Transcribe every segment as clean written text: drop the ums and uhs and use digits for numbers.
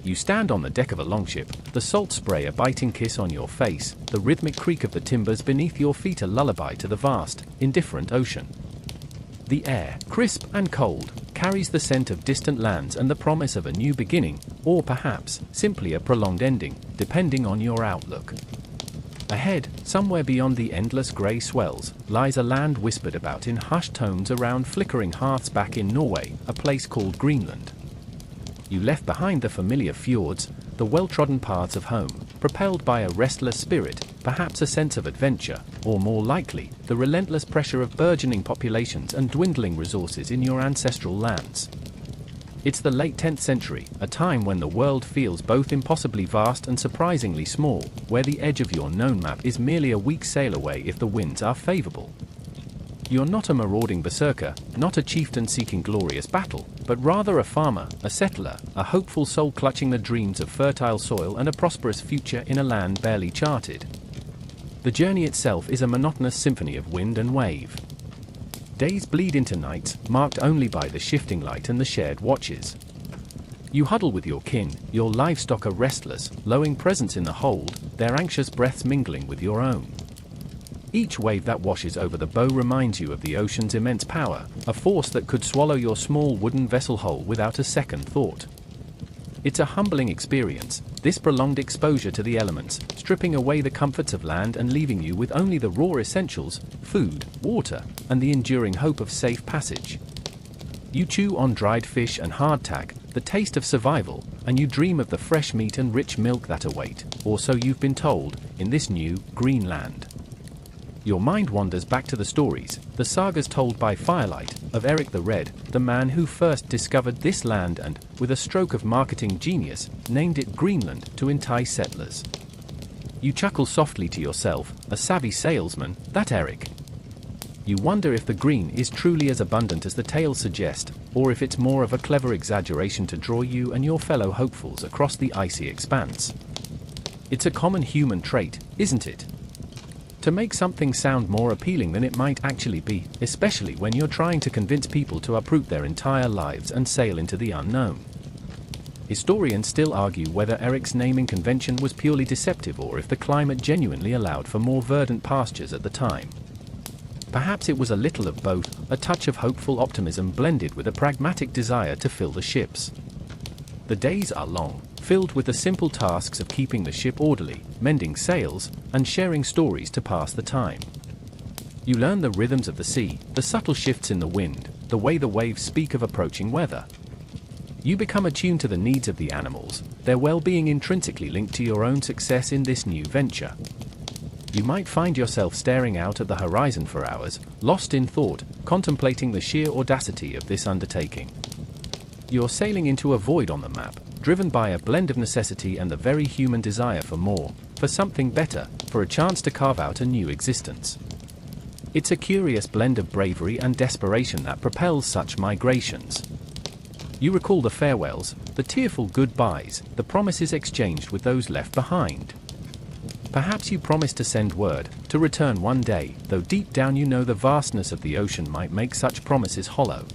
You stand on the deck of a longship, the salt spray a biting kiss on your face, the rhythmic creak of the timbers beneath your feet a lullaby to the vast, indifferent ocean. The air, crisp and cold, carries the scent of distant lands and the promise of a new beginning, or perhaps, simply a prolonged ending, depending on your outlook. Ahead, somewhere beyond the endless grey swells, lies a land whispered about in hushed tones around flickering hearths back in Norway, a place called Greenland. You left behind the familiar fjords, the well-trodden paths of home, propelled by a restless spirit, perhaps a sense of adventure, or more likely, the relentless pressure of burgeoning populations and dwindling resources in your ancestral lands. It's the late 10th century, a time when the world feels both impossibly vast and surprisingly small, where the edge of your known map is merely a week's sail away if the winds are favorable. You're not a marauding berserker, not a chieftain seeking glorious battle, but rather a farmer, a settler, a hopeful soul clutching the dreams of fertile soil and a prosperous future in a land barely charted. The journey itself is a monotonous symphony of wind and wave. Days bleed into nights, marked only by the shifting light and the shared watches. You huddle with your kin, your livestock a restless, lowing presence in the hold, their anxious breaths mingling with your own. Each wave that washes over the bow reminds you of the ocean's immense power, a force that could swallow your small wooden vessel whole without a second thought. It's a humbling experience, this prolonged exposure to the elements, stripping away the comforts of land and leaving you with only the raw essentials, food, water, and the enduring hope of safe passage. You chew on dried fish and hardtack, the taste of survival, and you dream of the fresh meat and rich milk that await, or so you've been told, in this new, Greenland. Your mind wanders back to the stories, the sagas told by firelight, of Eric the Red, the man who first discovered this land and, with a stroke of marketing genius, named it Greenland to entice settlers. You chuckle softly to yourself, a savvy salesman, that Eric. You wonder if the green is truly as abundant as the tales suggest, or if it's more of a clever exaggeration to draw you and your fellow hopefuls across the icy expanse. It's a common human trait, isn't it? To make something sound more appealing than it might actually be, especially when you're trying to convince people to uproot their entire lives and sail into the unknown. Historians still argue whether Eric's naming convention was purely deceptive or if the climate genuinely allowed for more verdant pastures at the time. Perhaps it was a little of both, a touch of hopeful optimism blended with a pragmatic desire to fill the ships. The days are long, filled with the simple tasks of keeping the ship orderly, mending sails, and sharing stories to pass the time. You learn the rhythms of the sea, the subtle shifts in the wind, the way the waves speak of approaching weather. You become attuned to the needs of the animals, their well-being intrinsically linked to your own success in this new venture. You might find yourself staring out at the horizon for hours, lost in thought, contemplating the sheer audacity of this undertaking. You're sailing into a void on the map, driven by a blend of necessity and the very human desire for more, for something better, for a chance to carve out a new existence. It's a curious blend of bravery and desperation that propels such migrations. You recall the farewells, the tearful goodbyes, the promises exchanged with those left behind. Perhaps you promised to send word, to return one day, though deep down you know the vastness of the ocean might make such promises hollow.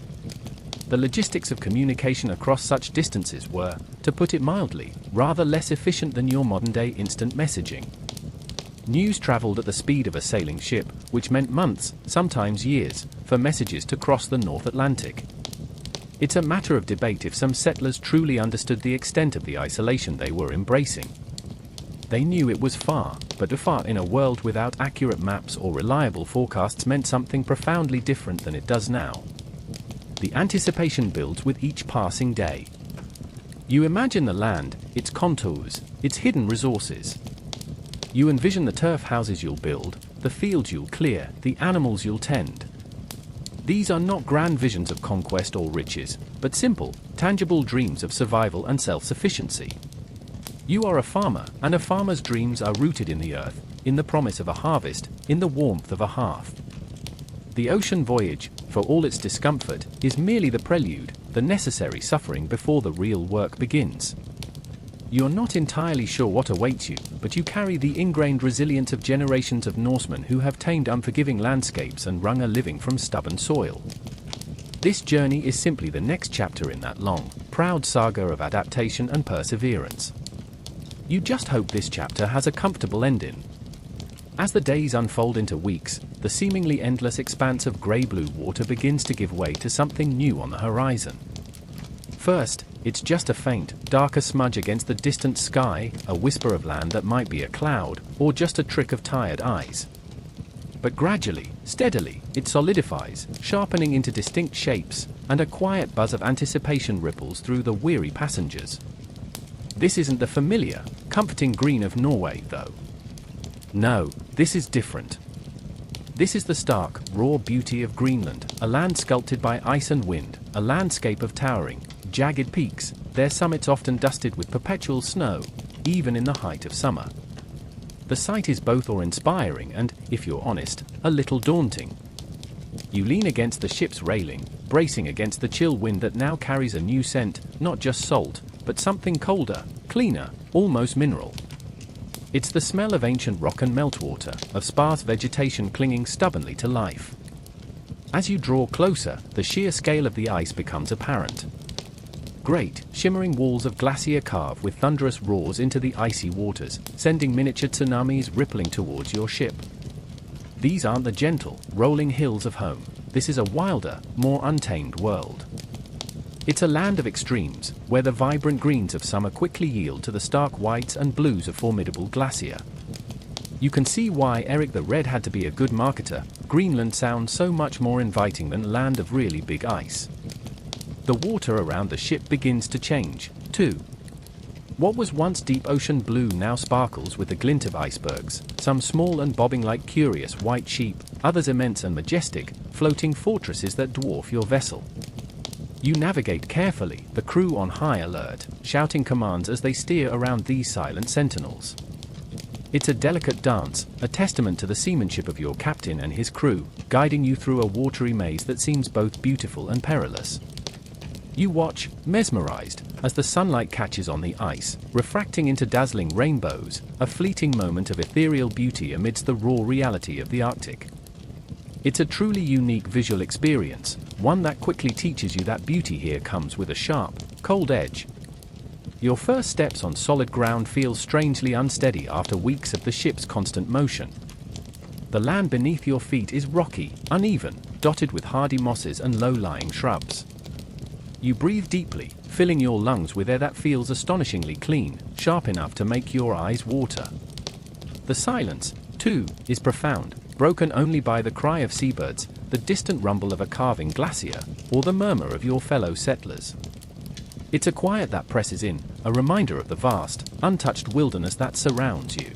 The logistics of communication across such distances were, to put it mildly, rather less efficient than your modern-day instant messaging. News traveled at the speed of a sailing ship, which meant months, sometimes years, for messages to cross the North Atlantic. It's a matter of debate if some settlers truly understood the extent of the isolation they were embracing. They knew it was far, but far in a world without accurate maps or reliable forecasts meant something profoundly different than it does now. The anticipation builds with each passing day. You imagine the land, its contours, its hidden resources. You envision the turf houses you'll build, the fields you'll clear, the animals you'll tend. These are not grand visions of conquest or riches, but simple, tangible dreams of survival and self-sufficiency. You are a farmer, and a farmer's dreams are rooted in the earth, in the promise of a harvest, in the warmth of a hearth. The ocean voyage, for all its discomfort, is merely the prelude, the necessary suffering before the real work begins. You're not entirely sure what awaits you, but you carry the ingrained resilience of generations of Norsemen who have tamed unforgiving landscapes and wrung a living from stubborn soil. This journey is simply the next chapter in that long, proud saga of adaptation and perseverance. You just hope this chapter has a comfortable ending. As the days unfold into weeks, the seemingly endless expanse of grey-blue water begins to give way to something new on the horizon. First, it's just a faint, darker smudge against the distant sky, a whisper of land that might be a cloud, or just a trick of tired eyes. But gradually, steadily, it solidifies, sharpening into distinct shapes, and a quiet buzz of anticipation ripples through the weary passengers. This isn't the familiar, comforting green of Norway, though. No, this is different. This is the stark, raw beauty of Greenland, a land sculpted by ice and wind, a landscape of towering, jagged peaks, their summits often dusted with perpetual snow, even in the height of summer. The sight is both awe-inspiring and, if you're honest, a little daunting. You lean against the ship's railing, bracing against the chill wind that now carries a new scent, not just salt, but something colder, cleaner, almost mineral. It's the smell of ancient rock and meltwater, of sparse vegetation clinging stubbornly to life. As you draw closer, the sheer scale of the ice becomes apparent. Great, shimmering walls of glacier carve with thunderous roars into the icy waters, sending miniature tsunamis rippling towards your ship. These aren't the gentle, rolling hills of home. This is a wilder, more untamed world. It's a land of extremes, where the vibrant greens of summer quickly yield to the stark whites and blues of formidable glacier. You can see why Eric the Red had to be a good marketer. Greenland sounds so much more inviting than a land of really big ice. The water around the ship begins to change, too. What was once deep ocean blue now sparkles with the glint of icebergs, some small and bobbing like curious white sheep, others immense and majestic, floating fortresses that dwarf your vessel. You navigate carefully, the crew on high alert, shouting commands as they steer around these silent sentinels. It's a delicate dance, a testament to the seamanship of your captain and his crew, guiding you through a watery maze that seems both beautiful and perilous. You watch, mesmerized, as the sunlight catches on the ice, refracting into dazzling rainbows, a fleeting moment of ethereal beauty amidst the raw reality of the Arctic. It's a truly unique visual experience, one that quickly teaches you that beauty here comes with a sharp, cold edge. Your first steps on solid ground feel strangely unsteady after weeks of the ship's constant motion. The land beneath your feet is rocky, uneven, dotted with hardy mosses and low-lying shrubs. You breathe deeply, filling your lungs with air that feels astonishingly clean, sharp enough to make your eyes water. The silence, too, is profound, broken only by the cry of seabirds, the distant rumble of a calving glacier, or the murmur of your fellow settlers. It's a quiet that presses in, a reminder of the vast, untouched wilderness that surrounds you.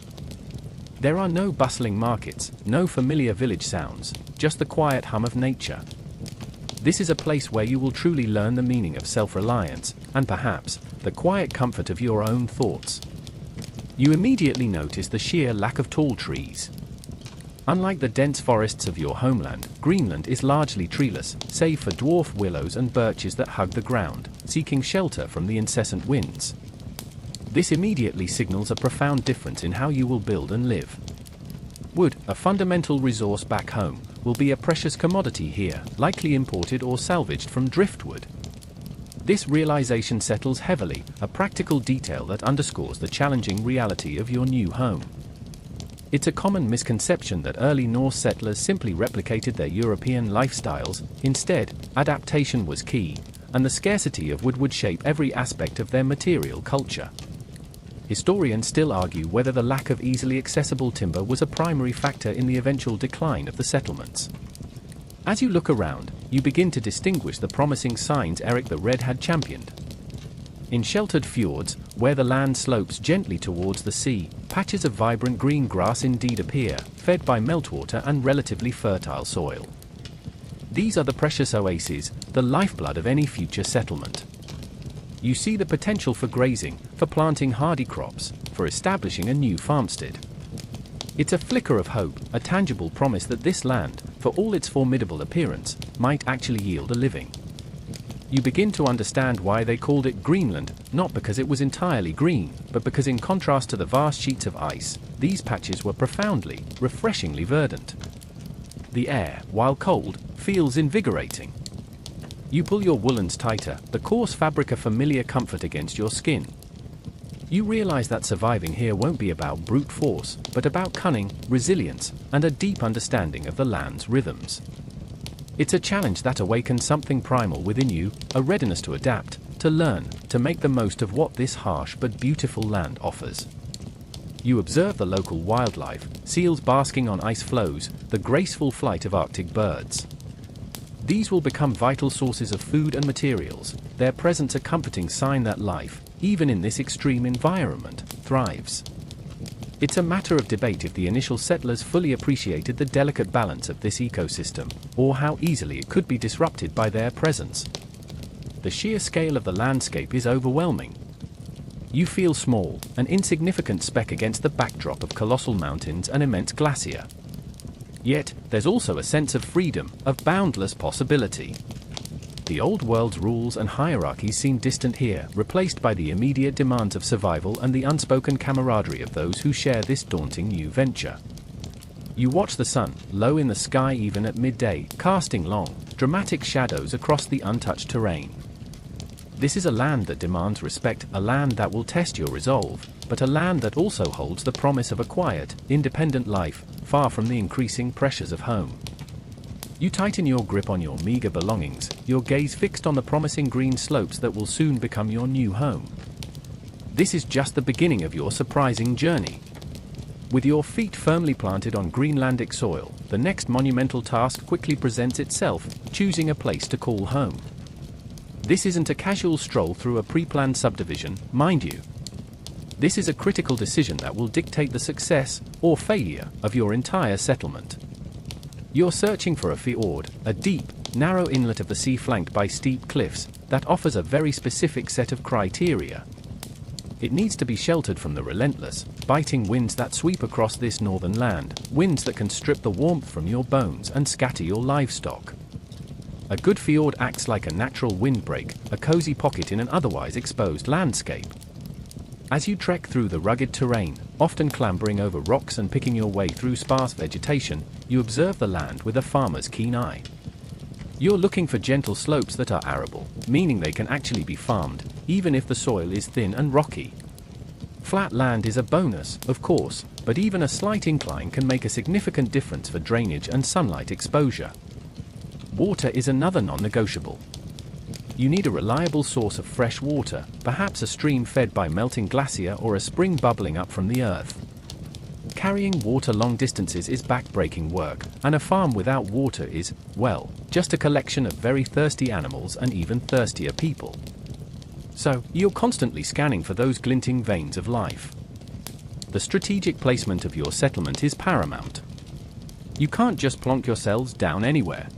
There are no bustling markets, no familiar village sounds, just the quiet hum of nature. This is a place where you will truly learn the meaning of self-reliance, and perhaps, the quiet comfort of your own thoughts. You immediately notice the sheer lack of tall trees. Unlike the dense forests of your homeland, Greenland is largely treeless, save for dwarf willows and birches that hug the ground, seeking shelter from the incessant winds. This immediately signals a profound difference in how you will build and live. Wood, a fundamental resource back home, will be a precious commodity here, likely imported or salvaged from driftwood. This realization settles heavily, a practical detail that underscores the challenging reality of your new home. It's a common misconception that early Norse settlers simply replicated their European lifestyles. Instead, adaptation was key, and the scarcity of wood would shape every aspect of their material culture. Historians still argue whether the lack of easily accessible timber was a primary factor in the eventual decline of the settlements. As you look around, you begin to distinguish the promising signs Eric the Red had championed. In sheltered fjords, where the land slopes gently towards the sea, patches of vibrant green grass indeed appear, fed by meltwater and relatively fertile soil. These are the precious oases, the lifeblood of any future settlement. You see the potential for grazing, for planting hardy crops, for establishing a new farmstead. It's a flicker of hope, a tangible promise that this land, for all its formidable appearance, might actually yield a living. You begin to understand why they called it Greenland, not because it was entirely green, but because in contrast to the vast sheets of ice, these patches were profoundly, refreshingly verdant. The air, while cold, feels invigorating. You pull your woolens tighter, the coarse fabric a familiar comfort against your skin. You realize that surviving here won't be about brute force, but about cunning, resilience, and a deep understanding of the land's rhythms. It's a challenge that awakens something primal within you, a readiness to adapt, to learn, to make the most of what this harsh but beautiful land offers. You observe the local wildlife, seals basking on ice floes, the graceful flight of Arctic birds. These will become vital sources of food and materials, their presence a comforting sign that life, even in this extreme environment, thrives. It's a matter of debate if the initial settlers fully appreciated the delicate balance of this ecosystem, or how easily it could be disrupted by their presence. The sheer scale of the landscape is overwhelming. You feel small, an insignificant speck against the backdrop of colossal mountains and immense glacier. Yet, there's also a sense of freedom, of boundless possibility. The old world's rules and hierarchies seem distant here, replaced by the immediate demands of survival and the unspoken camaraderie of those who share this daunting new venture. You watch the sun, low in the sky even at midday, casting long, dramatic shadows across the untouched terrain. This is a land that demands respect, a land that will test your resolve, but a land that also holds the promise of a quiet, independent life, far from the increasing pressures of home. You tighten your grip on your meager belongings, your gaze fixed on the promising green slopes that will soon become your new home. This is just the beginning of your surprising journey. With your feet firmly planted on Greenlandic soil, the next monumental task quickly presents itself, choosing a place to call home. This isn't a casual stroll through a pre-planned subdivision, mind you. This is a critical decision that will dictate the success, or failure, of your entire settlement. You're searching for a fjord, a deep, narrow inlet of the sea flanked by steep cliffs, that offers a very specific set of criteria. It needs to be sheltered from the relentless, biting winds that sweep across this northern land, winds that can strip the warmth from your bones and scatter your livestock. A good fjord acts like a natural windbreak, a cozy pocket in an otherwise exposed landscape. As you trek through the rugged terrain, often clambering over rocks and picking your way through sparse vegetation, you observe the land with a farmer's keen eye. You're looking for gentle slopes that are arable, meaning they can actually be farmed, even if the soil is thin and rocky. Flat land is a bonus, of course, but even a slight incline can make a significant difference for drainage and sunlight exposure. Water is another non-negotiable. You need a reliable source of fresh water, perhaps a stream fed by melting glacier or a spring bubbling up from the earth. Carrying water long distances is back-breaking work, and a farm without water is, well, just a collection of very thirsty animals and even thirstier people. So, you're constantly scanning for those glinting veins of life. The strategic placement of your settlement is paramount. You can't just plonk yourselves down anywhere.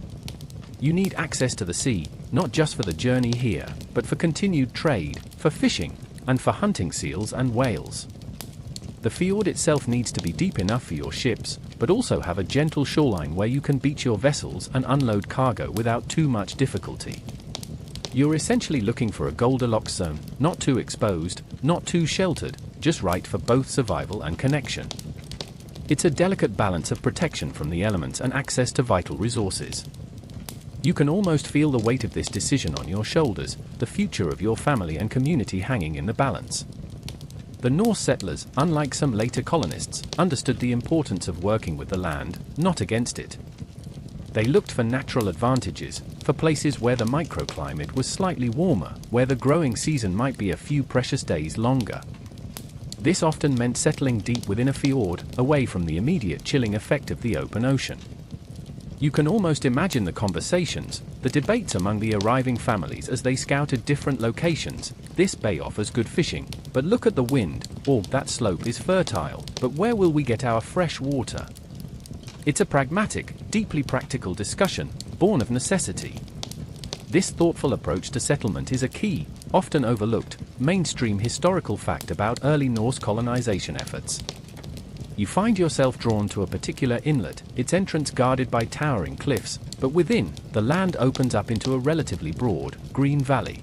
You need access to the sea, not just for the journey here, but for continued trade, for fishing, and for hunting seals and whales. The fjord itself needs to be deep enough for your ships, but also have a gentle shoreline where you can beach your vessels and unload cargo without too much difficulty. You're essentially looking for a Goldilocks zone, not too exposed, not too sheltered, just right for both survival and connection. It's a delicate balance of protection from the elements and access to vital resources. You can almost feel the weight of this decision on your shoulders, the future of your family and community hanging in the balance. The Norse settlers, unlike some later colonists, understood the importance of working with the land, not against it. They looked for natural advantages, for places where the microclimate was slightly warmer, where the growing season might be a few precious days longer. This often meant settling deep within a fjord, away from the immediate chilling effect of the open ocean. You can almost imagine the conversations, the debates among the arriving families as they scouted different locations. This bay offers good fishing, but look at the wind, or that slope is fertile, but where will we get our fresh water? It's a pragmatic, deeply practical discussion, born of necessity. This thoughtful approach to settlement is a key, often overlooked, mainstream historical fact about early Norse colonization efforts. You find yourself drawn to a particular inlet, its entrance guarded by towering cliffs, but within, the land opens up into a relatively broad, green valley.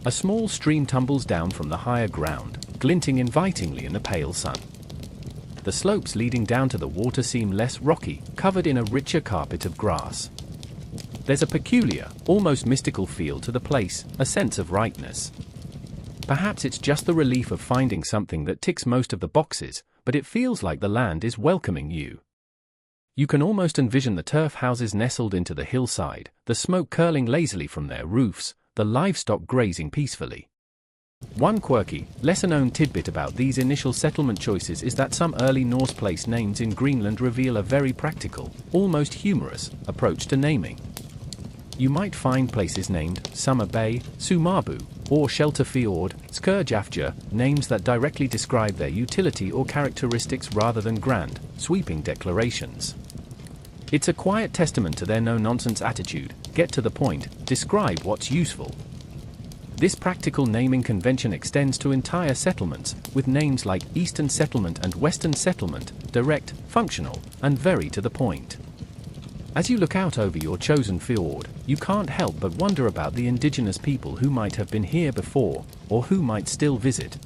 A small stream tumbles down from the higher ground, glinting invitingly in the pale sun. The slopes leading down to the water seem less rocky, covered in a richer carpet of grass. There's a peculiar, almost mystical feel to the place, a sense of rightness. Perhaps it's just the relief of finding something that ticks most of the boxes, but it feels like the land is welcoming you. You can almost envision the turf houses nestled into the hillside, the smoke curling lazily from their roofs, the livestock grazing peacefully. One quirky, lesser-known tidbit about these initial settlement choices is that some early Norse place names in Greenland reveal a very practical, almost humorous, approach to naming. You might find places named Summer Bay, Sumabu, or Shelter Fjord, Skurjafjord, names that directly describe their utility or characteristics rather than grand, sweeping declarations. It's a quiet testament to their no-nonsense attitude, get to the point, describe what's useful. This practical naming convention extends to entire settlements, with names like Eastern Settlement and Western Settlement, direct, functional, and very to the point. As you look out over your chosen fjord, you can't help but wonder about the indigenous people who might have been here before, or who might still visit.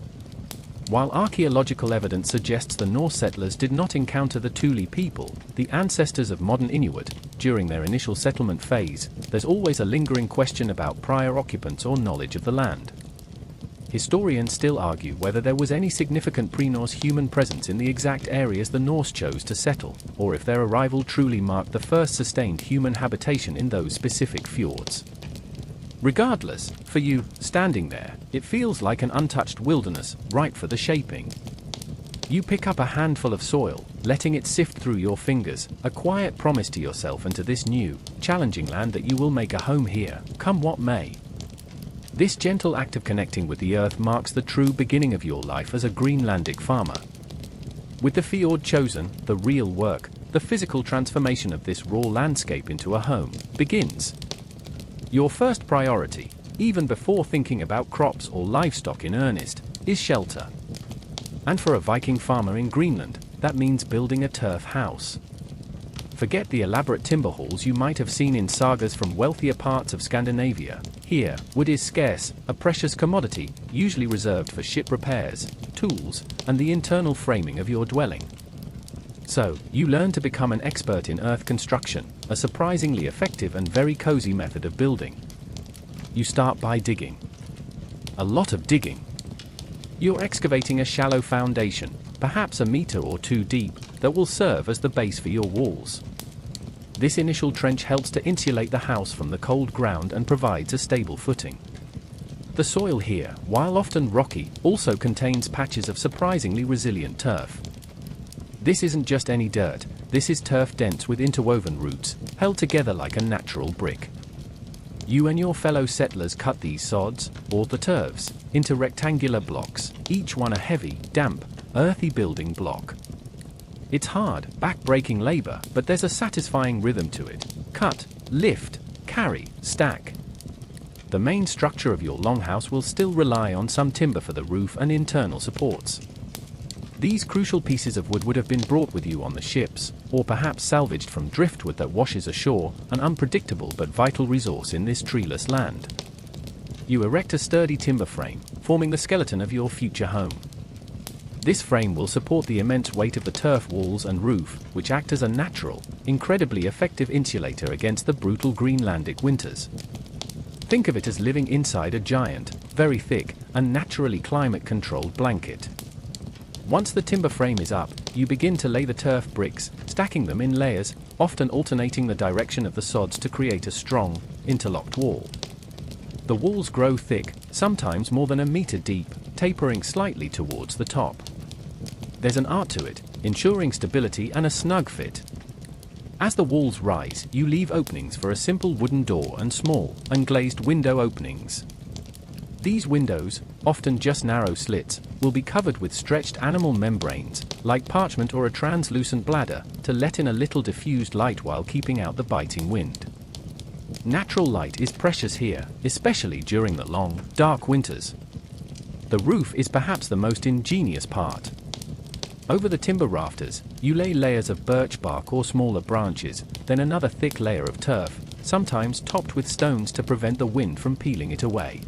While archaeological evidence suggests the Norse settlers did not encounter the Thule people, the ancestors of modern Inuit, during their initial settlement phase, there's always a lingering question about prior occupants or knowledge of the land. Historians still argue whether there was any significant pre-Norse human presence in the exact areas the Norse chose to settle, or if their arrival truly marked the first sustained human habitation in those specific fjords. Regardless, for you, standing there, it feels like an untouched wilderness, ripe for the shaping. You pick up a handful of soil, letting it sift through your fingers, a quiet promise to yourself and to this new, challenging land that you will make a home here, come what may. This gentle act of connecting with the earth marks the true beginning of your life as a Greenlandic farmer. With the fjord chosen, the real work, the physical transformation of this raw landscape into a home, begins. Your first priority, even before thinking about crops or livestock in earnest, is shelter. And for a Viking farmer in Greenland, that means building a turf house. Forget the elaborate timber halls you might have seen in sagas from wealthier parts of Scandinavia. Here, wood is scarce, a precious commodity, usually reserved for ship repairs, tools, and the internal framing of your dwelling. So, you learn to become an expert in earth construction, a surprisingly effective and very cozy method of building. You start by digging. A lot of digging. You're excavating a shallow foundation, perhaps a meter or two deep, that will serve as the base for your walls. This initial trench helps to insulate the house from the cold ground and provides a stable footing. The soil here, while often rocky, also contains patches of surprisingly resilient turf. This isn't just any dirt, this is turf dense with interwoven roots, held together like a natural brick. You and your fellow settlers cut these sods, or the turfs, into rectangular blocks, each one a heavy, damp, earthy building block. It's hard, back-breaking labor, but there's a satisfying rhythm to it. Cut, lift, carry, stack. The main structure of your longhouse will still rely on some timber for the roof and internal supports. These crucial pieces of wood would have been brought with you on the ships, or perhaps salvaged from driftwood that washes ashore, an unpredictable but vital resource in this treeless land. You erect a sturdy timber frame, forming the skeleton of your future home. This frame will support the immense weight of the turf walls and roof, which act as a natural, incredibly effective insulator against the brutal Greenlandic winters. Think of it as living inside a giant, very thick, and naturally climate-controlled blanket. Once the timber frame is up, you begin to lay the turf bricks, stacking them in layers, often alternating the direction of the sods to create a strong, interlocked wall. The walls grow thick, sometimes more than a meter deep, tapering slightly towards the top. There's an art to it, ensuring stability and a snug fit. As the walls rise, you leave openings for a simple wooden door and small, unglazed window openings. These windows, often just narrow slits, will be covered with stretched animal membranes, like parchment or a translucent bladder, to let in a little diffused light while keeping out the biting wind. Natural light is precious here, especially during the long, dark winters. The roof is perhaps the most ingenious part. Over the timber rafters, you lay layers of birch bark or smaller branches, then another thick layer of turf, sometimes topped with stones to prevent the wind from peeling it away.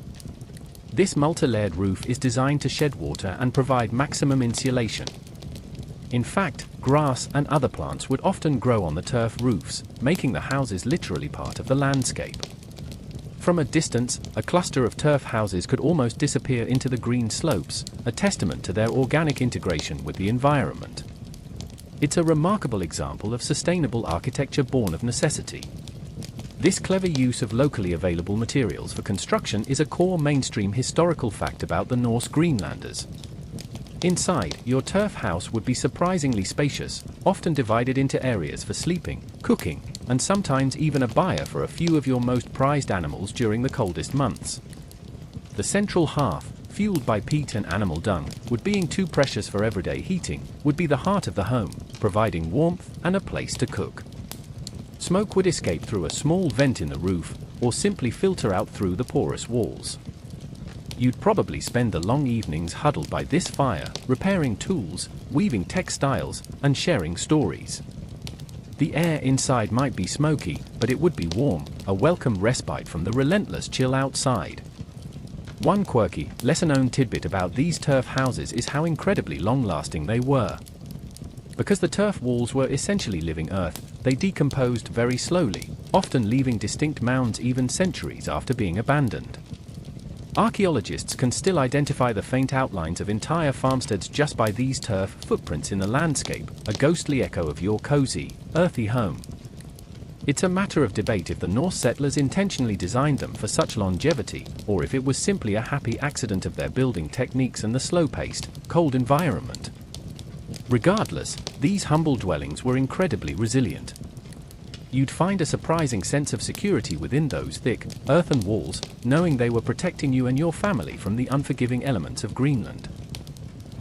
This multi-layered roof is designed to shed water and provide maximum insulation. In fact, grass and other plants would often grow on the turf roofs, making the houses literally part of the landscape. From a distance, a cluster of turf houses could almost disappear into the green slopes, a testament to their organic integration with the environment. It's a remarkable example of sustainable architecture born of necessity. This clever use of locally available materials for construction is a core mainstream historical fact about the Norse Greenlanders. Inside, your turf house would be surprisingly spacious, often divided into areas for sleeping, cooking, and sometimes even a byre for a few of your most prized animals during the coldest months. The central hearth, fueled by peat and animal dung, would being too precious for everyday heating, would be the heart of the home, providing warmth and a place to cook. Smoke would escape through a small vent in the roof, or simply filter out through the porous walls. You'd probably spend the long evenings huddled by this fire, repairing tools, weaving textiles, and sharing stories. The air inside might be smoky, but it would be warm, a welcome respite from the relentless chill outside. One quirky, lesser-known tidbit about these turf houses is how incredibly long-lasting they were. Because the turf walls were essentially living earth, they decomposed very slowly, often leaving distinct mounds even centuries after being abandoned. Archaeologists can still identify the faint outlines of entire farmsteads just by these turf footprints in the landscape, a ghostly echo of your cozy, earthy home. It's a matter of debate if the Norse settlers intentionally designed them for such longevity, or if it was simply a happy accident of their building techniques and the slow-paced, cold environment. Regardless, these humble dwellings were incredibly resilient. You'd find a surprising sense of security within those thick, earthen walls, knowing they were protecting you and your family from the unforgiving elements of Greenland.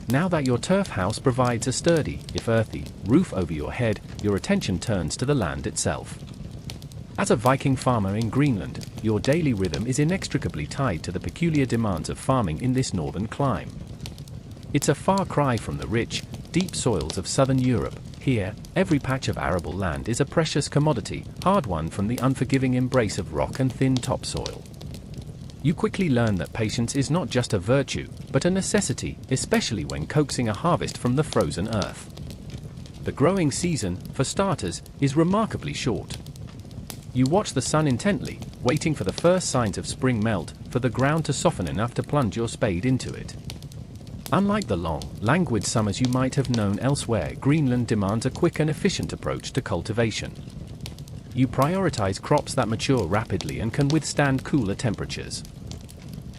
Now that your turf house provides a sturdy, if earthy, roof over your head, your attention turns to the land itself. As a Viking farmer in Greenland, your daily rhythm is inextricably tied to the peculiar demands of farming in this northern clime. It's a far cry from the rich, deep soils of southern Europe. Here, every patch of arable land is a precious commodity, hard-won from the unforgiving embrace of rock and thin topsoil. You quickly learn that patience is not just a virtue, but a necessity, especially when coaxing a harvest from the frozen earth. The growing season, for starters, is remarkably short. You watch the sun intently, waiting for the first signs of spring melt, for the ground to soften enough to plunge your spade into it. Unlike the long, languid summers you might have known elsewhere, Greenland demands a quick and efficient approach to cultivation. You prioritize crops that mature rapidly and can withstand cooler temperatures.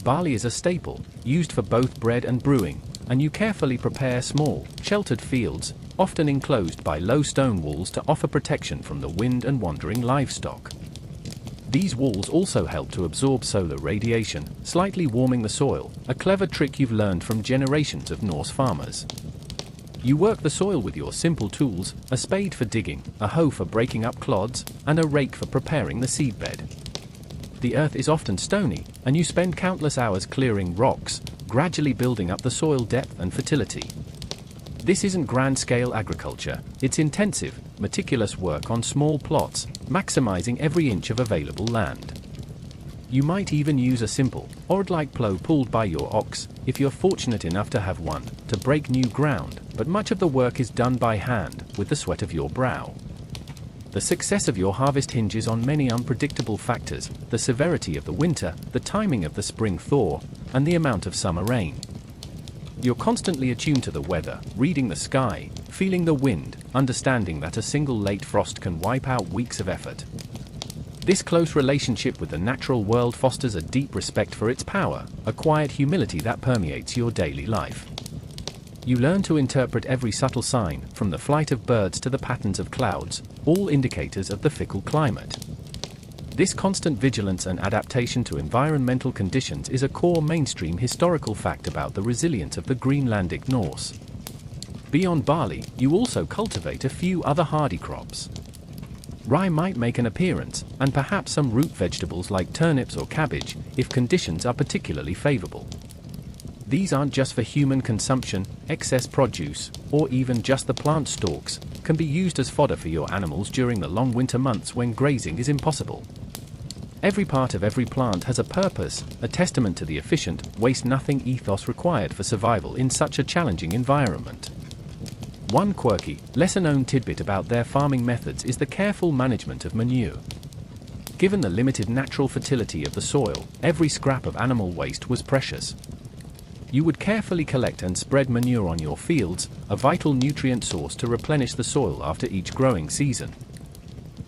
Barley is a staple, used for both bread and brewing, and you carefully prepare small, sheltered fields, often enclosed by low stone walls to offer protection from the wind and wandering livestock. These walls also help to absorb solar radiation, slightly warming the soil, a clever trick you've learned from generations of Norse farmers. You work the soil with your simple tools, a spade for digging, a hoe for breaking up clods, and a rake for preparing the seedbed. The earth is often stony, and you spend countless hours clearing rocks, gradually building up the soil depth and fertility. This isn't grand-scale agriculture, it's intensive, meticulous work on small plots, maximizing every inch of available land. You might even use a simple, oar-like plough pulled by your ox, if you're fortunate enough to have one, to break new ground, but much of the work is done by hand, with the sweat of your brow. The success of your harvest hinges on many unpredictable factors: the severity of the winter, the timing of the spring thaw, and the amount of summer rain. You're constantly attuned to the weather, reading the sky, feeling the wind, understanding that a single late frost can wipe out weeks of effort. This close relationship with the natural world fosters a deep respect for its power, a quiet humility that permeates your daily life. You learn to interpret every subtle sign, from the flight of birds to the patterns of clouds, all indicators of the fickle climate. This constant vigilance and adaptation to environmental conditions is a core mainstream historical fact about the resilience of the Greenlandic Norse. Beyond barley, you also cultivate a few other hardy crops. Rye might make an appearance, and perhaps some root vegetables like turnips or cabbage, if conditions are particularly favorable. These aren't just for human consumption. Excess produce, or even just the plant stalks, can be used as fodder for your animals during the long winter months when grazing is impossible. Every part of every plant has a purpose, a testament to the efficient, waste-nothing ethos required for survival in such a challenging environment. One quirky, lesser-known tidbit about their farming methods is the careful management of manure. Given the limited natural fertility of the soil, every scrap of animal waste was precious. You would carefully collect and spread manure on your fields, a vital nutrient source to replenish the soil after each growing season.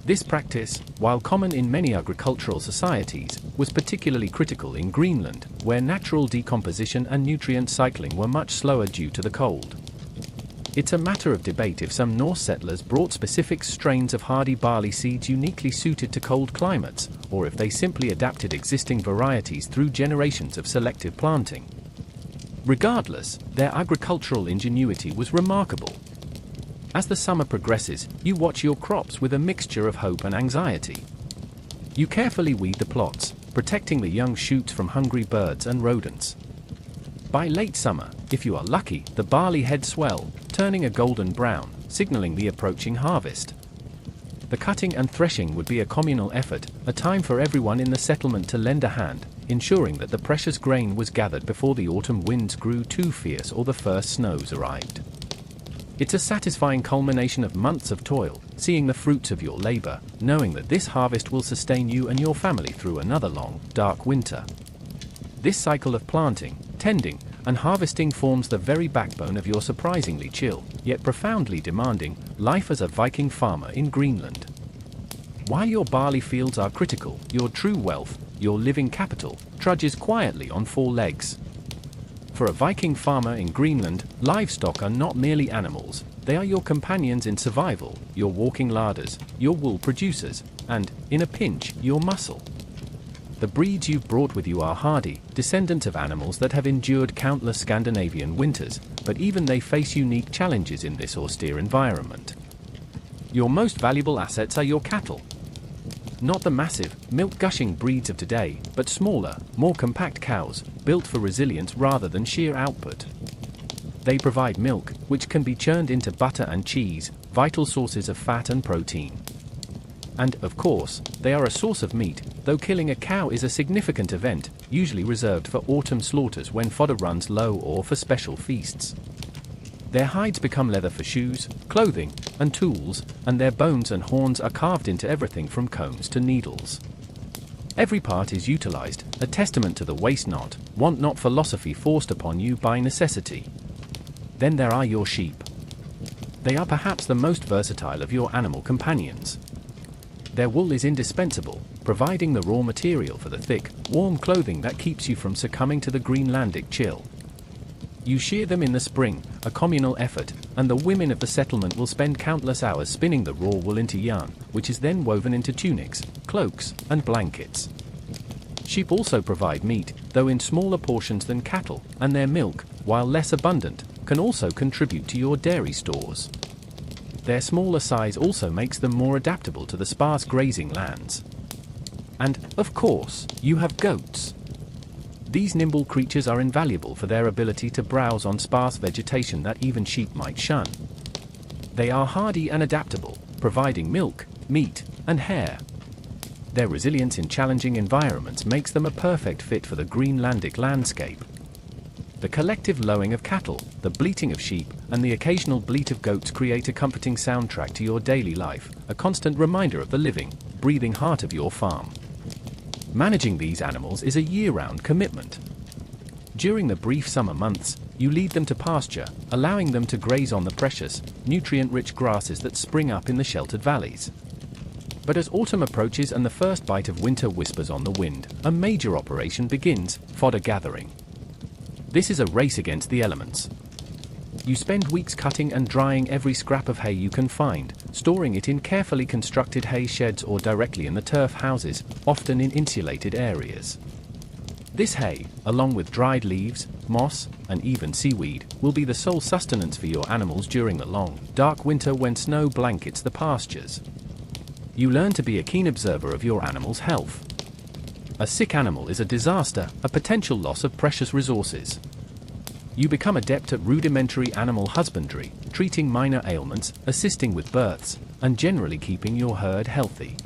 This practice, while common in many agricultural societies, was particularly critical in Greenland, where natural decomposition and nutrient cycling were much slower due to the cold. It's a matter of debate if some Norse settlers brought specific strains of hardy barley seeds uniquely suited to cold climates, or if they simply adapted existing varieties through generations of selective planting. Regardless, their agricultural ingenuity was remarkable. As the summer progresses, you watch your crops with a mixture of hope and anxiety. You carefully weed the plots, protecting the young shoots from hungry birds and rodents. By late summer, if you are lucky, the barley heads swell, turning a golden brown, signaling the approaching harvest. The cutting and threshing would be a communal effort, a time for everyone in the settlement to lend a hand, ensuring that the precious grain was gathered before the autumn winds grew too fierce or the first snows arrived. It's a satisfying culmination of months of toil, seeing the fruits of your labor, knowing that this harvest will sustain you and your family through another long, dark winter. This cycle of planting, tending, and harvesting forms the very backbone of your surprisingly chill, yet profoundly demanding, life as a Viking farmer in Greenland. While your barley fields are critical, your true wealth, your living capital, trudges quietly on four legs. For a Viking farmer in Greenland, livestock are not merely animals, they are your companions in survival, your walking larders, your wool producers, and, in a pinch, your muscle. The breeds you've brought with you are hardy, descendants of animals that have endured countless Scandinavian winters, but even they face unique challenges in this austere environment. Your most valuable assets are your cattle. Not the massive, milk-gushing breeds of today, but smaller, more compact cows, built for resilience rather than sheer output. They provide milk, which can be churned into butter and cheese, vital sources of fat and protein. And, of course, they are a source of meat, though killing a cow is a significant event, usually reserved for autumn slaughters when fodder runs low or for special feasts. Their hides become leather for shoes, clothing, and tools, and their bones and horns are carved into everything from combs to needles. Every part is utilized, a testament to the waste not, want not philosophy forced upon you by necessity. Then there are your sheep. They are perhaps the most versatile of your animal companions. Their wool is indispensable, providing the raw material for the thick, warm clothing that keeps you from succumbing to the Greenlandic chill. You shear them in the spring, a communal effort, and the women of the settlement will spend countless hours spinning the raw wool into yarn, which is then woven into tunics, cloaks, and blankets. Sheep also provide meat, though in smaller portions than cattle, and their milk, while less abundant, can also contribute to your dairy stores. Their smaller size also makes them more adaptable to the sparse grazing lands. And, of course, you have goats. These nimble creatures are invaluable for their ability to browse on sparse vegetation that even sheep might shun. They are hardy and adaptable, providing milk, meat, and hair. Their resilience in challenging environments makes them a perfect fit for the Greenlandic landscape. The collective lowing of cattle, the bleating of sheep, and the occasional bleat of goats create a comforting soundtrack to your daily life, a constant reminder of the living, breathing heart of your farm. Managing these animals is a year-round commitment. During the brief summer months, you lead them to pasture, allowing them to graze on the precious, nutrient-rich grasses that spring up in the sheltered valleys. But as autumn approaches and the first bite of winter whispers on the wind, a major operation begins: fodder gathering. This is a race against the elements. You spend weeks cutting and drying every scrap of hay you can find, storing it in carefully constructed hay sheds or directly in the turf houses, often in insulated areas. This hay, along with dried leaves, moss, and even seaweed, will be the sole sustenance for your animals during the long, dark winter when snow blankets the pastures. You learn to be a keen observer of your animal's health. A sick animal is a disaster, a potential loss of precious resources. You become adept at rudimentary animal husbandry, treating minor ailments, assisting with births, and generally keeping your herd healthy.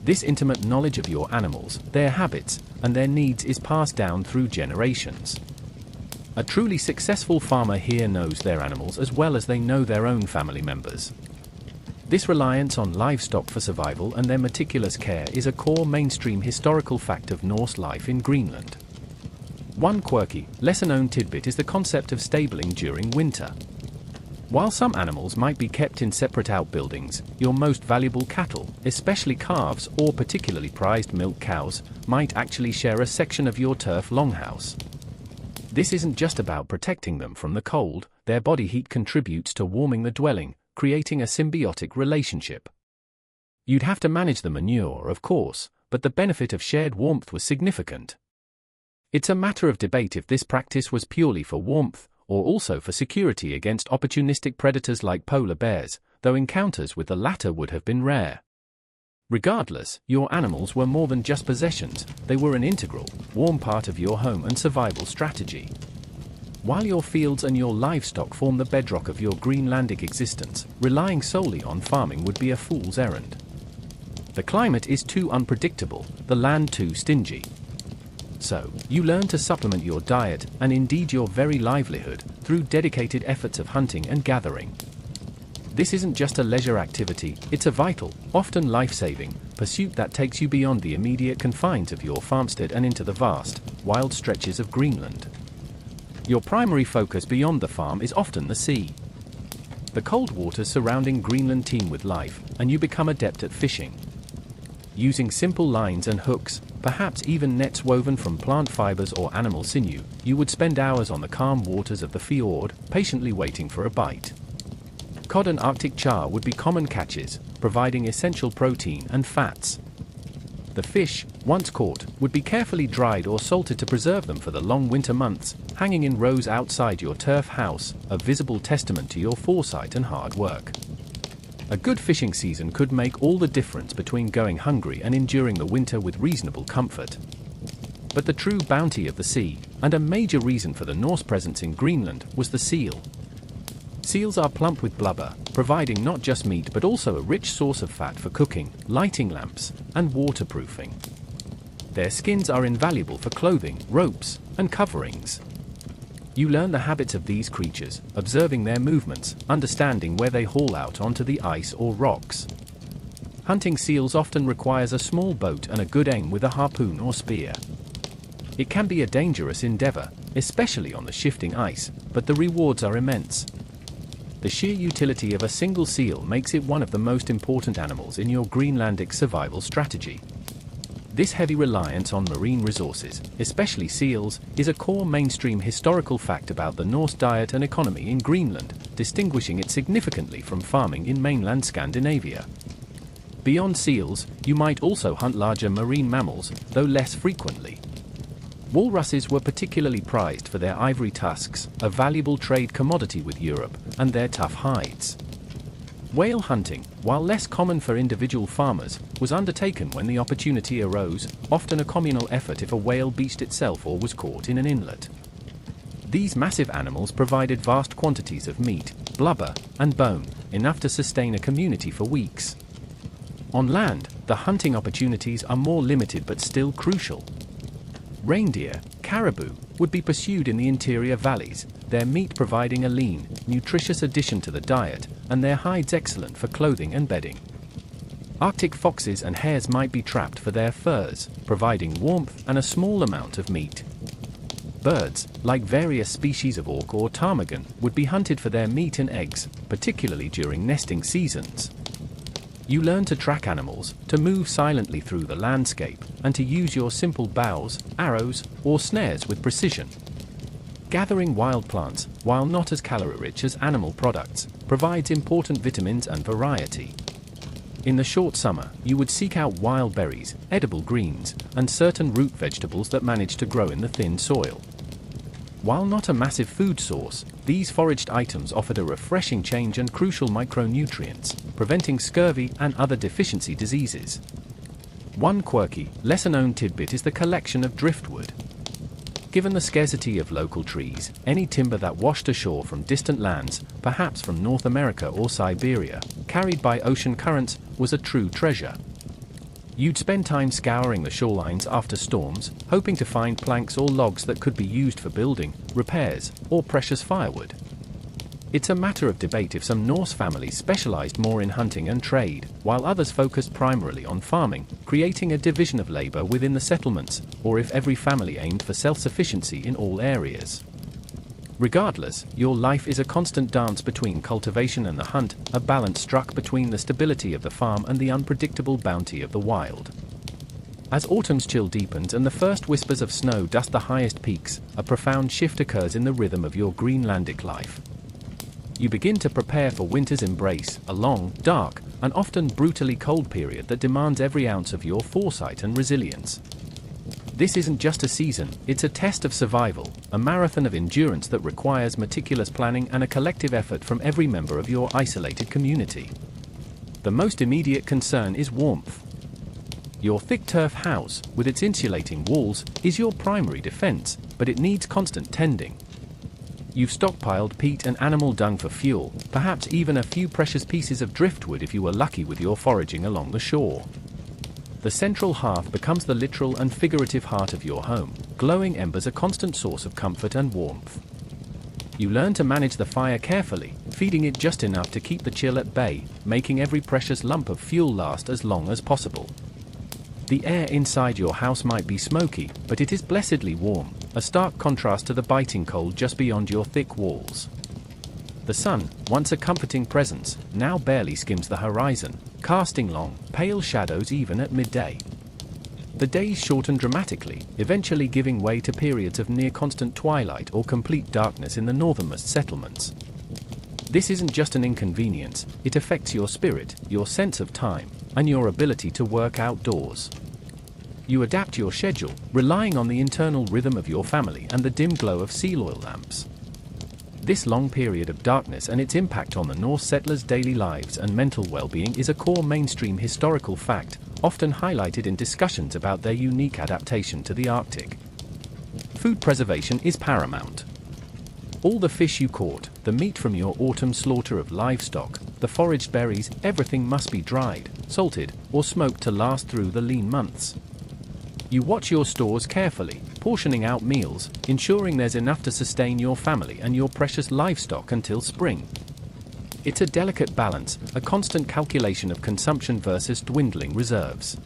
This intimate knowledge of your animals, their habits, and their needs is passed down through generations. A truly successful farmer here knows their animals as well as they know their own family members. This reliance on livestock for survival and their meticulous care is a core mainstream historical fact of Norse life in Greenland. One quirky, lesser-known tidbit is the concept of stabling during winter. While some animals might be kept in separate outbuildings, your most valuable cattle, especially calves or particularly prized milk cows, might actually share a section of your turf longhouse. This isn't just about protecting them from the cold, their body heat contributes to warming the dwelling, creating a symbiotic relationship. You'd have to manage the manure, of course, but the benefit of shared warmth was significant. It's a matter of debate if this practice was purely for warmth, or also for security against opportunistic predators like polar bears, though encounters with the latter would have been rare. Regardless, your animals were more than just possessions, they were an integral, warm part of your home and survival strategy. While your fields and your livestock form the bedrock of your Greenlandic existence, relying solely on farming would be a fool's errand. The climate is too unpredictable, the land too stingy. So, you learn to supplement your diet, and indeed your very livelihood, through dedicated efforts of hunting and gathering. This isn't just a leisure activity, it's a vital, often life-saving, pursuit that takes you beyond the immediate confines of your farmstead and into the vast, wild stretches of Greenland. Your primary focus beyond the farm is often the sea. The cold waters surrounding Greenland teem with life, and you become adept at fishing. Using simple lines and hooks, perhaps even nets woven from plant fibers or animal sinew, you would spend hours on the calm waters of the fjord, patiently waiting for a bite. Cod and Arctic char would be common catches, providing essential protein and fats. The fish, once caught, would be carefully dried or salted to preserve them for the long winter months, hanging in rows outside your turf house, a visible testament to your foresight and hard work. A good fishing season could make all the difference between going hungry and enduring the winter with reasonable comfort. But the true bounty of the sea, and a major reason for the Norse presence in Greenland, was the seal. Seals are plump with blubber, providing not just meat but also a rich source of fat for cooking, lighting lamps, and waterproofing. Their skins are invaluable for clothing, ropes, and coverings. You learn the habits of these creatures, observing their movements, understanding where they haul out onto the ice or rocks. Hunting seals often requires a small boat and a good aim with a harpoon or spear. It can be a dangerous endeavor, especially on the shifting ice, but the rewards are immense. The sheer utility of a single seal makes it one of the most important animals in your Greenlandic survival strategy. This heavy reliance on marine resources, especially seals, is a core mainstream historical fact about the Norse diet and economy in Greenland, distinguishing it significantly from farming in mainland Scandinavia. Beyond seals, you might also hunt larger marine mammals, though less frequently. Walruses were particularly prized for their ivory tusks, a valuable trade commodity with Europe, and their tough hides. Whale hunting, while less common for individual farmers, was undertaken when the opportunity arose, often a communal effort if a whale beached itself or was caught in an inlet. These massive animals provided vast quantities of meat, blubber, and bone, enough to sustain a community for weeks. On land, the hunting opportunities are more limited but still crucial. Reindeer, caribou, would be pursued in the interior valleys, their meat providing a lean, nutritious addition to the diet, and their hides excellent for clothing and bedding. Arctic foxes and hares might be trapped for their furs, providing warmth and a small amount of meat. Birds, like various species of auk or ptarmigan, would be hunted for their meat and eggs, particularly during nesting seasons. You learn to track animals, to move silently through the landscape, and to use your simple bows, arrows, or snares with precision. Gathering wild plants, while not as calorie-rich as animal products, provides important vitamins and variety. In the short summer, you would seek out wild berries, edible greens, and certain root vegetables that manage to grow in the thin soil. While not a massive food source, these foraged items offered a refreshing change and crucial micronutrients, preventing scurvy and other deficiency diseases. One quirky, lesser-known tidbit is the collection of driftwood. Given the scarcity of local trees, any timber that washed ashore from distant lands, perhaps from North America or Siberia, carried by ocean currents, was a true treasure. You'd spend time scouring the shorelines after storms, hoping to find planks or logs that could be used for building, repairs, or precious firewood. It's a matter of debate if some Norse families specialized more in hunting and trade, while others focused primarily on farming, creating a division of labor within the settlements, or if every family aimed for self-sufficiency in all areas. Regardless, your life is a constant dance between cultivation and the hunt, a balance struck between the stability of the farm and the unpredictable bounty of the wild. As autumn's chill deepens and the first whispers of snow dust the highest peaks, a profound shift occurs in the rhythm of your Greenlandic life. You begin to prepare for winter's embrace, a long, dark, and often brutally cold period that demands every ounce of your foresight and resilience. This isn't just a season, it's a test of survival, a marathon of endurance that requires meticulous planning and a collective effort from every member of your isolated community. The most immediate concern is warmth. Your thick turf house, with its insulating walls, is your primary defense, but it needs constant tending. You've stockpiled peat and animal dung for fuel, perhaps even a few precious pieces of driftwood if you were lucky with your foraging along the shore. The central hearth becomes the literal and figurative heart of your home, glowing embers a constant source of comfort and warmth. You learn to manage the fire carefully, feeding it just enough to keep the chill at bay, making every precious lump of fuel last as long as possible. The air inside your house might be smoky, but it is blessedly warm, a stark contrast to the biting cold just beyond your thick walls. The sun, once a comforting presence, now barely skims the horizon, casting long, pale shadows even at midday. The days shorten dramatically, eventually giving way to periods of near-constant twilight or complete darkness in the northernmost settlements. This isn't just an inconvenience, it affects your spirit, your sense of time, and your ability to work outdoors. You adapt your schedule, relying on the internal rhythm of your family and the dim glow of seal oil lamps. This long period of darkness and its impact on the Norse settlers' daily lives and mental well-being is a core mainstream historical fact, often highlighted in discussions about their unique adaptation to the Arctic. Food preservation is paramount. All the fish you caught, the meat from your autumn slaughter of livestock, the foraged berries, everything must be dried, salted, or smoked to last through the lean months. You watch your stores carefully, portioning out meals, ensuring there's enough to sustain your family and your precious livestock until spring. It's a delicate balance, a constant calculation of consumption versus dwindling reserves.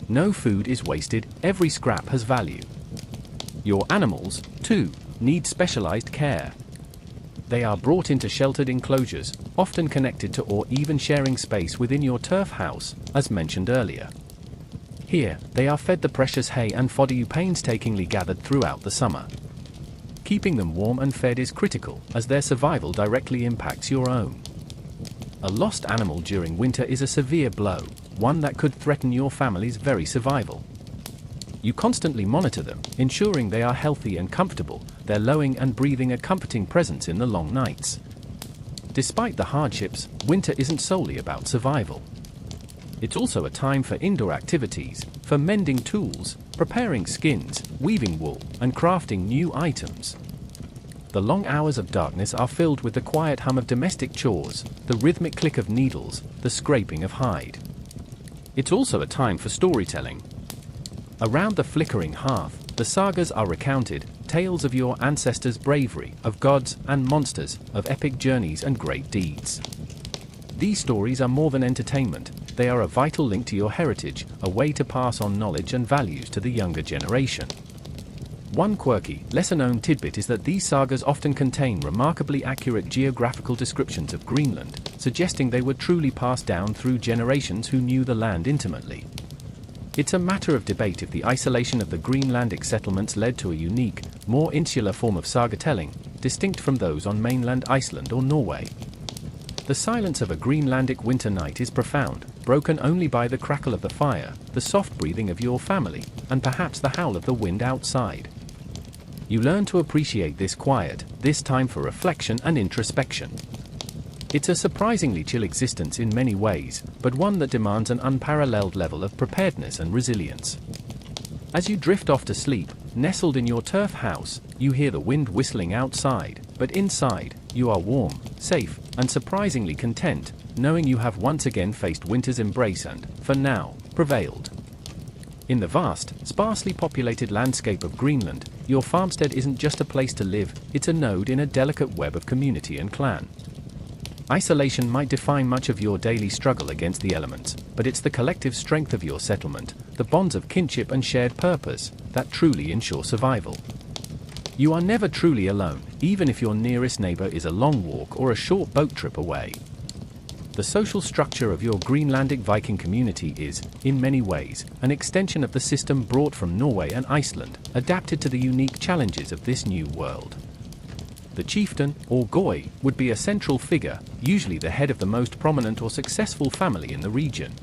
No food is wasted, every scrap has value. Your animals, too, need specialized care. They are brought into sheltered enclosures, often connected to or even sharing space within your turf house, as mentioned earlier. Here, they are fed the precious hay and fodder you painstakingly gathered throughout the summer. Keeping them warm and fed is critical, as their survival directly impacts your own. A lost animal during winter is a severe blow, one that could threaten your family's very survival. You constantly monitor them, ensuring they are healthy and comfortable, their lowing and breathing a comforting presence in the long nights. Despite the hardships, winter isn't solely about survival. It's also a time for indoor activities, for mending tools, preparing skins, weaving wool, and crafting new items. The long hours of darkness are filled with the quiet hum of domestic chores, the rhythmic click of needles, the scraping of hide. It's also a time for storytelling. Around the flickering hearth, the sagas are recounted, tales of your ancestors' bravery, of gods and monsters, of epic journeys and great deeds. These stories are more than entertainment. They are a vital link to your heritage, a way to pass on knowledge and values to the younger generation. One quirky, lesser-known tidbit is that these sagas often contain remarkably accurate geographical descriptions of Greenland, suggesting they were truly passed down through generations who knew the land intimately. It's a matter of debate if the isolation of the Greenlandic settlements led to a unique, more insular form of saga-telling, distinct from those on mainland Iceland or Norway. The silence of a Greenlandic winter night is profound, broken only by the crackle of the fire, the soft breathing of your family, and perhaps the howl of the wind outside. You learn to appreciate this quiet, this time for reflection and introspection. It's a surprisingly chill existence in many ways, but one that demands an unparalleled level of preparedness and resilience. As you drift off to sleep, nestled in your turf house, you hear the wind whistling outside, but inside, you are warm, safe, and surprisingly content, knowing you have once again faced winter's embrace and, for now, prevailed. In the vast, sparsely populated landscape of Greenland, your farmstead isn't just a place to live, it's a node in a delicate web of community and clan. Isolation might define much of your daily struggle against the elements, but it's the collective strength of your settlement, the bonds of kinship and shared purpose, that truly ensure survival. You are never truly alone, even if your nearest neighbor is a long walk or a short boat trip away. The social structure of your Greenlandic Viking community is, in many ways, an extension of the system brought from Norway and Iceland, adapted to the unique challenges of this new world. The chieftain, or Goy, would be a central figure, usually the head of the most prominent or successful family in the region.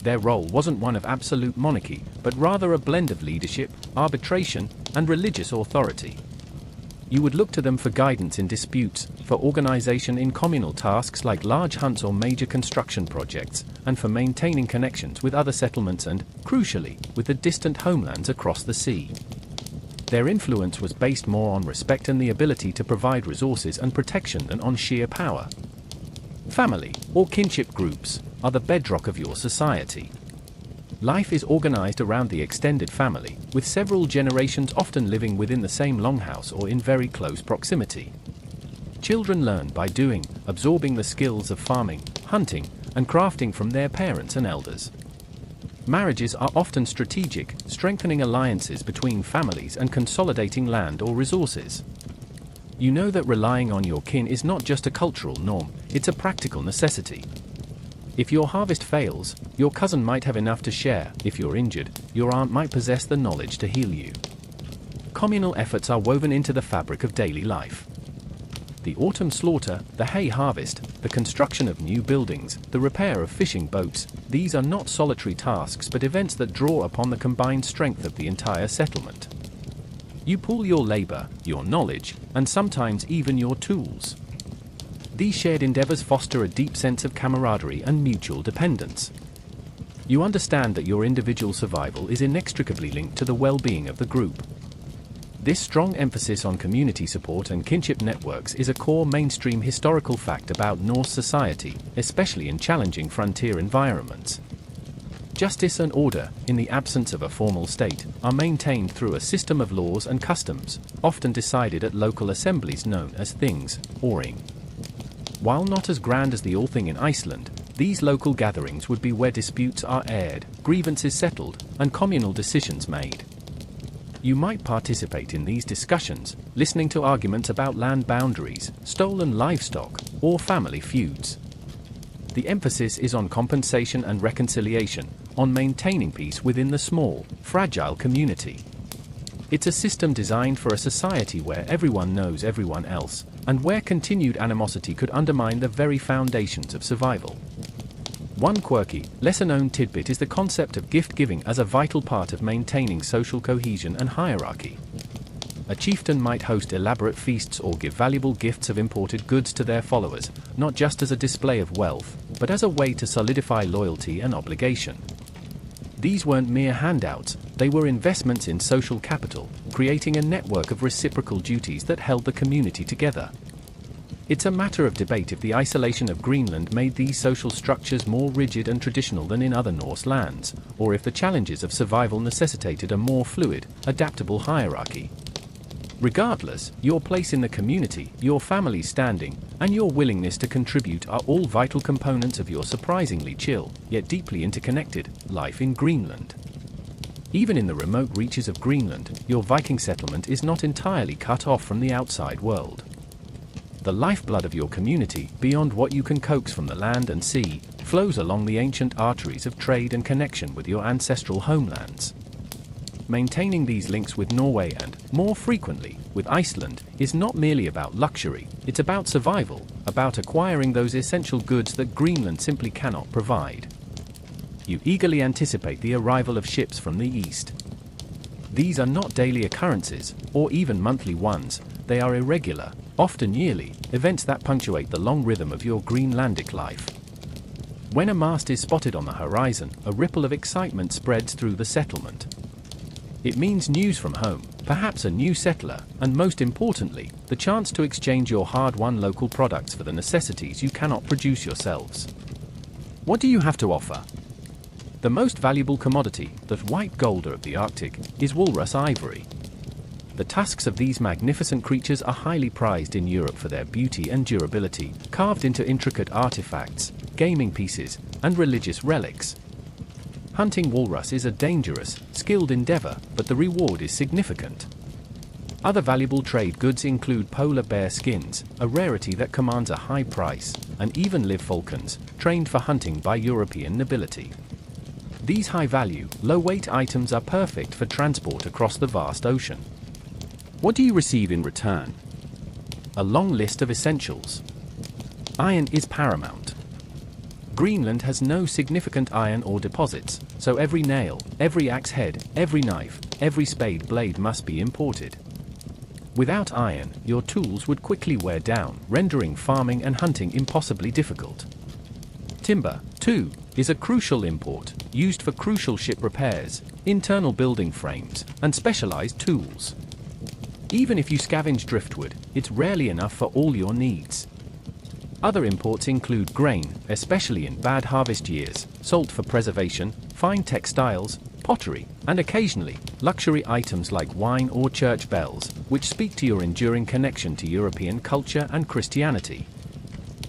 Their role wasn't one of absolute monarchy, but rather a blend of leadership, arbitration, and religious authority. You would look to them for guidance in disputes, for organization in communal tasks like large hunts or major construction projects, and for maintaining connections with other settlements and, crucially, with the distant homelands across the sea. Their influence was based more on respect and the ability to provide resources and protection than on sheer power. Family, or kinship groups, are the bedrock of your society. Life is organized around the extended family, with several generations often living within the same longhouse or in very close proximity. Children learn by doing, absorbing the skills of farming, hunting, and crafting from their parents and elders. Marriages are often strategic, strengthening alliances between families and consolidating land or resources. You know that relying on your kin is not just a cultural norm, it's a practical necessity. If your harvest fails, your cousin might have enough to share. If you're injured, your aunt might possess the knowledge to heal you. Communal efforts are woven into the fabric of daily life. The autumn slaughter, the hay harvest, the construction of new buildings, the repair of fishing boats, these are not solitary tasks but events that draw upon the combined strength of the entire settlement. You pool your labor, your knowledge, and sometimes even your tools. These shared endeavors foster a deep sense of camaraderie and mutual dependence. You understand that your individual survival is inextricably linked to the well-being of the group. This strong emphasis on community support and kinship networks is a core mainstream historical fact about Norse society, especially in challenging frontier environments. Justice and order, in the absence of a formal state, are maintained through a system of laws and customs, often decided at local assemblies known as things, oring. While not as grand as the Althing in Iceland, these local gatherings would be where disputes are aired, grievances settled, and communal decisions made. You might participate in these discussions, listening to arguments about land boundaries, stolen livestock, or family feuds. The emphasis is on compensation and reconciliation, on maintaining peace within the small, fragile community. It's a system designed for a society where everyone knows everyone else, and where continued animosity could undermine the very foundations of survival. One quirky, lesser-known tidbit is the concept of gift-giving as a vital part of maintaining social cohesion and hierarchy. A chieftain might host elaborate feasts or give valuable gifts of imported goods to their followers, not just as a display of wealth, but as a way to solidify loyalty and obligation. These weren't mere handouts, they were investments in social capital, creating a network of reciprocal duties that held the community together. It's a matter of debate if the isolation of Greenland made these social structures more rigid and traditional than in other Norse lands, or if the challenges of survival necessitated a more fluid, adaptable hierarchy. Regardless, your place in the community, your family's standing, and your willingness to contribute are all vital components of your surprisingly chill, yet deeply interconnected, life in Greenland. Even in the remote reaches of Greenland, your Viking settlement is not entirely cut off from the outside world. The lifeblood of your community, beyond what you can coax from the land and sea, flows along the ancient arteries of trade and connection with your ancestral homelands. Maintaining these links with Norway and, more frequently, with Iceland, is not merely about luxury, it's about survival, about acquiring those essential goods that Greenland simply cannot provide. You eagerly anticipate the arrival of ships from the east. These are not daily occurrences, or even monthly ones, they are irregular, often yearly, events that punctuate the long rhythm of your Greenlandic life. When a mast is spotted on the horizon, a ripple of excitement spreads through the settlement. It means news from home, perhaps a new settler, and most importantly, the chance to exchange your hard-won local products for the necessities you cannot produce yourselves. What do you have to offer? The most valuable commodity, the white gold of the Arctic, is walrus ivory. The tusks of these magnificent creatures are highly prized in Europe for their beauty and durability, carved into intricate artifacts, gaming pieces, and religious relics. Hunting walrus is a dangerous, skilled endeavor, but the reward is significant. Other valuable trade goods include polar bear skins, a rarity that commands a high price, and even live falcons, trained for hunting by European nobility. These high-value, low-weight items are perfect for transport across the vast ocean. What do you receive in return? A long list of essentials. Iron is paramount. Greenland has no significant iron ore deposits, so every nail, every axe head, every knife, every spade blade must be imported. Without iron, your tools would quickly wear down, rendering farming and hunting impossibly difficult. Timber, too, is a crucial import, used for crucial ship repairs, internal building frames, and specialized tools. Even if you scavenge driftwood, it's rarely enough for all your needs. Other imports include grain, especially in bad harvest years, salt for preservation, fine textiles, pottery, and occasionally, luxury items like wine or church bells, which speak to your enduring connection to European culture and Christianity.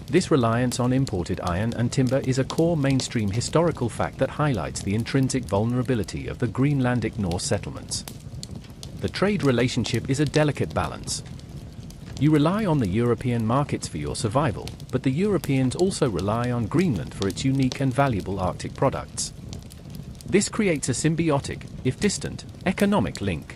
This reliance on imported iron and timber is a core mainstream historical fact that highlights the intrinsic vulnerability of the Greenlandic Norse settlements. The trade relationship is a delicate balance. You rely on the European markets for your survival, but the Europeans also rely on Greenland for its unique and valuable Arctic products. This creates a symbiotic, if distant, economic link.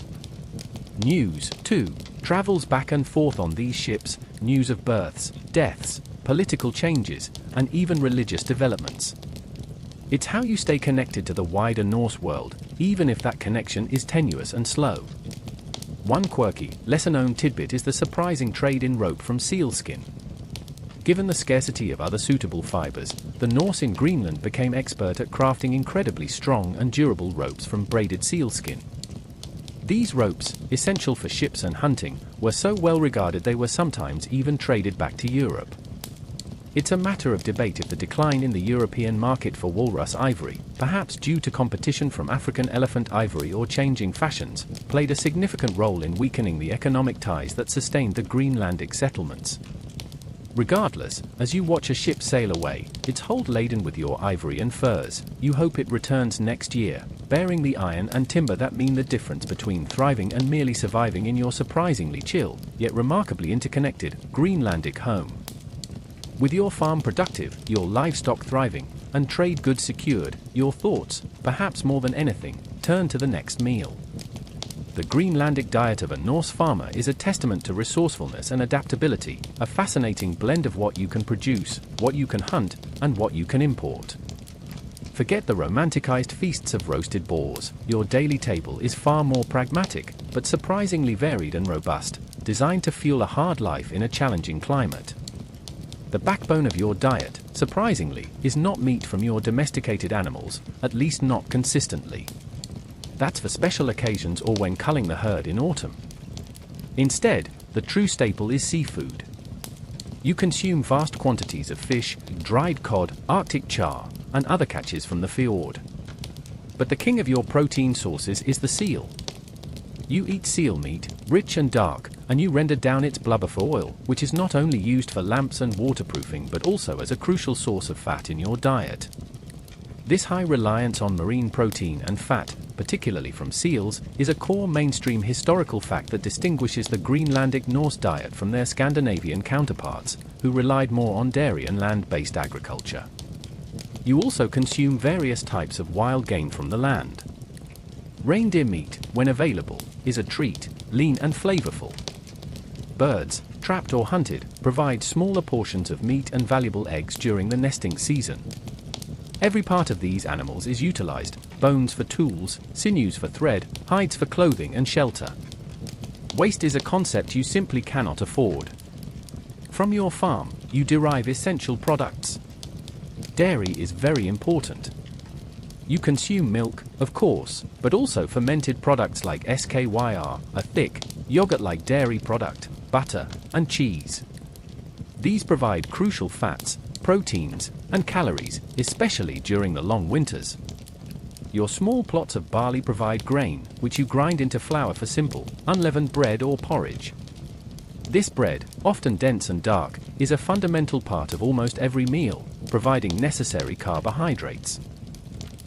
News, too, travels back and forth on these ships, news of births, deaths, political changes, and even religious developments. It's how you stay connected to the wider Norse world, even if that connection is tenuous and slow. One quirky, lesser-known tidbit is the surprising trade in rope from seal skin. Given the scarcity of other suitable fibers, the Norse in Greenland became expert at crafting incredibly strong and durable ropes from braided seal skin. These ropes, essential for ships and hunting, were so well regarded they were sometimes even traded back to Europe. It's a matter of debate if the decline in the European market for walrus ivory, perhaps due to competition from African elephant ivory or changing fashions, played a significant role in weakening the economic ties that sustained the Greenlandic settlements. Regardless, as you watch a ship sail away, its hold laden with your ivory and furs, you hope it returns next year, bearing the iron and timber that mean the difference between thriving and merely surviving in your surprisingly chill, yet remarkably interconnected, Greenlandic home. With your farm productive, your livestock thriving, and trade goods secured, your thoughts, perhaps more than anything, turn to the next meal. The Greenlandic diet of a Norse farmer is a testament to resourcefulness and adaptability, a fascinating blend of what you can produce, what you can hunt, and what you can import. Forget the romanticized feasts of roasted boars. Your daily table is far more pragmatic, but surprisingly varied and robust, designed to fuel a hard life in a challenging climate. The backbone of your diet, surprisingly, is not meat from your domesticated animals, at least not consistently. That's for special occasions or when culling the herd in autumn. Instead, the true staple is seafood. You consume vast quantities of fish, dried cod, Arctic char, and other catches from the fjord. But the king of your protein sources is the seal. You eat seal meat, rich and dark, and you render down its blubber for oil, which is not only used for lamps and waterproofing but also as a crucial source of fat in your diet. This high reliance on marine protein and fat, particularly from seals, is a core mainstream historical fact that distinguishes the Greenlandic Norse diet from their Scandinavian counterparts, who relied more on dairy and land-based agriculture. You also consume various types of wild game from the land. Reindeer meat, when available, is a treat, lean and flavorful. Birds, trapped or hunted, provide smaller portions of meat and valuable eggs during the nesting season. Every part of these animals is utilized: bones for tools, sinews for thread, hides for clothing and shelter. Waste is a concept you simply cannot afford. From your farm, you derive essential products. Dairy is very important. You consume milk, of course, but also fermented products like skyr, a thick, yogurt-like dairy product, butter, and cheese. These provide crucial fats, proteins, and calories, especially during the long winters. Your small plots of barley provide grain, which you grind into flour for simple, unleavened bread or porridge. This bread, often dense and dark, is a fundamental part of almost every meal, providing necessary carbohydrates.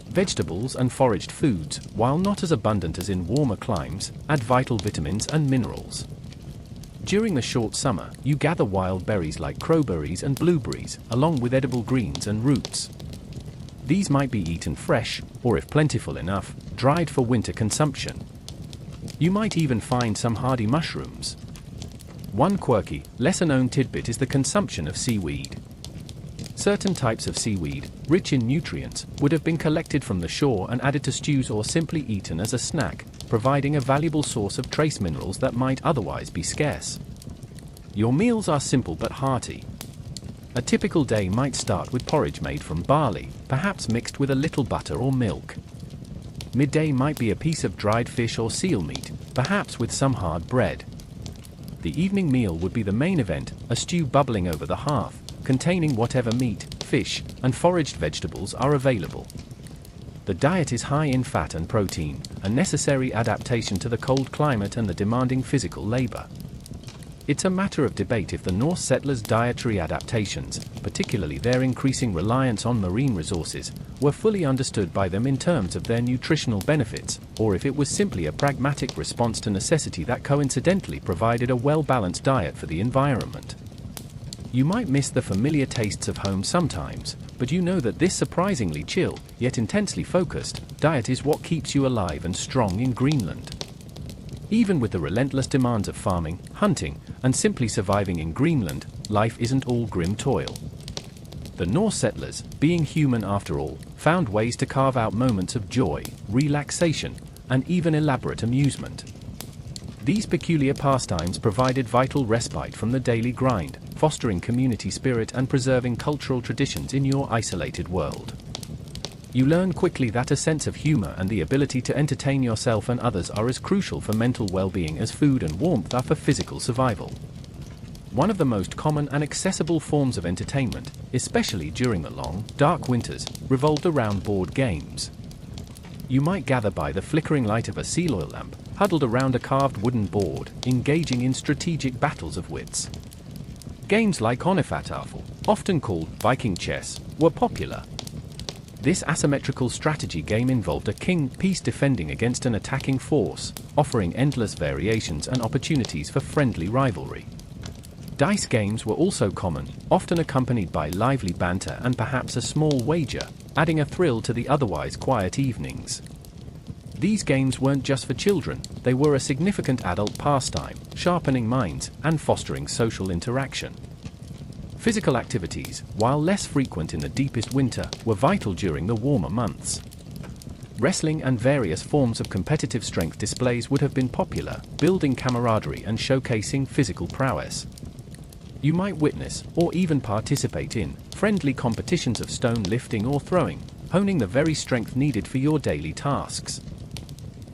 Vegetables and foraged foods, while not as abundant as in warmer climes, add vital vitamins and minerals. During the short summer, you gather wild berries like crowberries and blueberries, along with edible greens and roots. These might be eaten fresh, or if plentiful enough, dried for winter consumption. You might even find some hardy mushrooms. One quirky, lesser-known tidbit is the consumption of seaweed. Certain types of seaweed, rich in nutrients, would have been collected from the shore and added to stews or simply eaten as a snack, providing a valuable source of trace minerals that might otherwise be scarce. Your meals are simple but hearty. A typical day might start with porridge made from barley, perhaps mixed with a little butter or milk. Midday might be a piece of dried fish or seal meat, perhaps with some hard bread. The evening meal would be the main event, a stew bubbling over the hearth, containing whatever meat, fish, and foraged vegetables are available. The diet is high in fat and protein, a necessary adaptation to the cold climate and the demanding physical labor. It's a matter of debate if the Norse settlers' dietary adaptations, particularly their increasing reliance on marine resources, were fully understood by them in terms of their nutritional benefits, or if it was simply a pragmatic response to necessity that coincidentally provided a well-balanced diet for the environment. You might miss the familiar tastes of home sometimes, but you know that this surprisingly chill, yet intensely focused, diet is what keeps you alive and strong in Greenland. Even with the relentless demands of farming, hunting, and simply surviving in Greenland, life isn't all grim toil. The Norse settlers, being human after all, found ways to carve out moments of joy, relaxation, and even elaborate amusement. These peculiar pastimes provided vital respite from the daily grind, fostering community spirit and preserving cultural traditions in your isolated world. You learn quickly that a sense of humor and the ability to entertain yourself and others are as crucial for mental well-being as food and warmth are for physical survival. One of the most common and accessible forms of entertainment, especially during the long, dark winters, revolved around board games. You might gather by the flickering light of a seal oil lamp, huddled around a carved wooden board, engaging in strategic battles of wits. Games like Onefatafel, often called Viking chess, were popular. This asymmetrical strategy game involved a king piece defending against an attacking force, offering endless variations and opportunities for friendly rivalry. Dice games were also common, often accompanied by lively banter and perhaps a small wager, adding a thrill to the otherwise quiet evenings. These games weren't just for children, they were a significant adult pastime, sharpening minds and fostering social interaction. Physical activities, while less frequent in the deepest winter, were vital during the warmer months. Wrestling and various forms of competitive strength displays would have been popular, building camaraderie and showcasing physical prowess. You might witness, or even participate in, friendly competitions of stone lifting or throwing, honing the very strength needed for your daily tasks.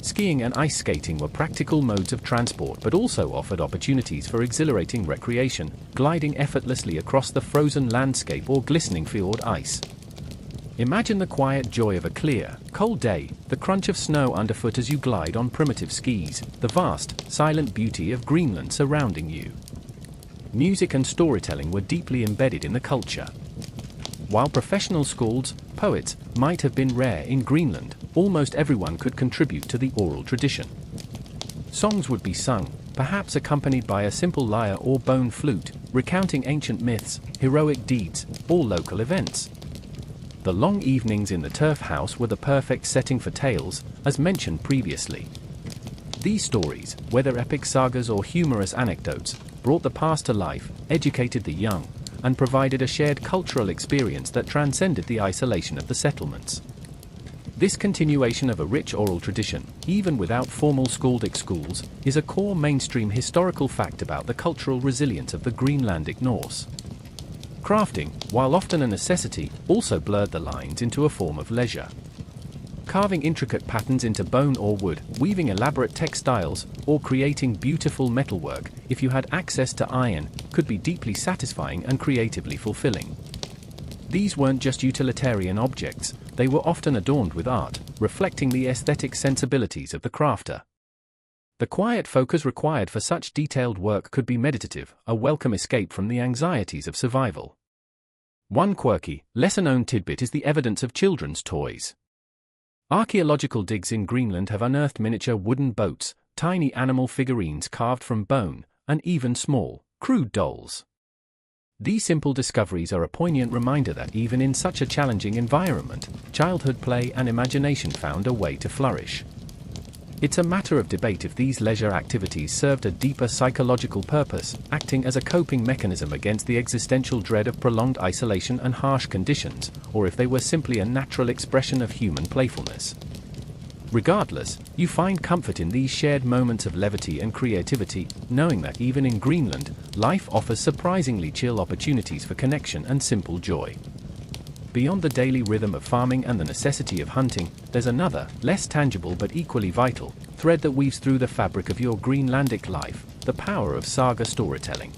Skiing and ice skating were practical modes of transport but also offered opportunities for exhilarating recreation, gliding effortlessly across the frozen landscape or glistening fjord ice. Imagine the quiet joy of a clear, cold day, the crunch of snow underfoot as you glide on primitive skis, the vast, silent beauty of Greenland surrounding you. Music and storytelling were deeply embedded in the culture. While professional skalds, poets, might have been rare in Greenland, almost everyone could contribute to the oral tradition. Songs would be sung, perhaps accompanied by a simple lyre or bone flute, recounting ancient myths, heroic deeds, or local events. The long evenings in the turf house were the perfect setting for tales, as mentioned previously. These stories, whether epic sagas or humorous anecdotes, brought the past to life, educated the young, and provided a shared cultural experience that transcended the isolation of the settlements. This continuation of a rich oral tradition, even without formal skaldic schools, is a core mainstream historical fact about the cultural resilience of the Greenlandic Norse. Crafting, while often a necessity, also blurred the lines into a form of leisure. Carving intricate patterns into bone or wood, weaving elaborate textiles, or creating beautiful metalwork, if you had access to iron, could be deeply satisfying and creatively fulfilling. These weren't just utilitarian objects, they were often adorned with art, reflecting the aesthetic sensibilities of the crafter. The quiet focus required for such detailed work could be meditative, a welcome escape from the anxieties of survival. One quirky, lesser-known tidbit is the evidence of children's toys. Archaeological digs in Greenland have unearthed miniature wooden boats, tiny animal figurines carved from bone, and even small, crude dolls. These simple discoveries are a poignant reminder that even in such a challenging environment, childhood play and imagination found a way to flourish. It's a matter of debate if these leisure activities served a deeper psychological purpose, acting as a coping mechanism against the existential dread of prolonged isolation and harsh conditions, or if they were simply a natural expression of human playfulness. Regardless, you find comfort in these shared moments of levity and creativity, knowing that even in Greenland, life offers surprisingly chill opportunities for connection and simple joy. Beyond the daily rhythm of farming and the necessity of hunting, there's another, less tangible but equally vital, thread that weaves through the fabric of your Greenlandic life: the power of saga storytelling.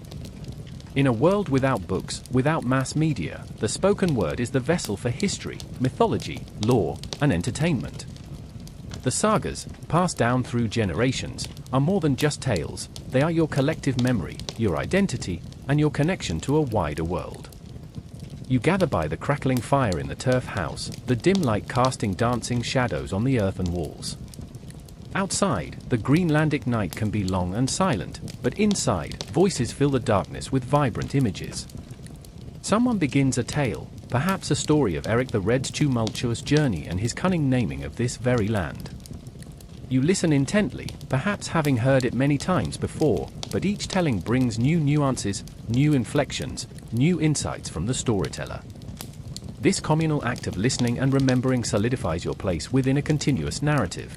In a world without books, without mass media, the spoken word is the vessel for history, mythology, lore, and entertainment. The sagas, passed down through generations, are more than just tales. They are your collective memory, your identity, and your connection to a wider world. You gather by the crackling fire in the turf house, the dim light casting dancing shadows on the earthen walls. Outside, the Greenlandic night can be long and silent, but inside, voices fill the darkness with vibrant images. Someone begins a tale, perhaps a story of Eric the Red's tumultuous journey and his cunning naming of this very land. You listen intently, perhaps having heard it many times before, but each telling brings new nuances, new inflections, new insights from the storyteller. This communal act of listening and remembering solidifies your place within a continuous narrative.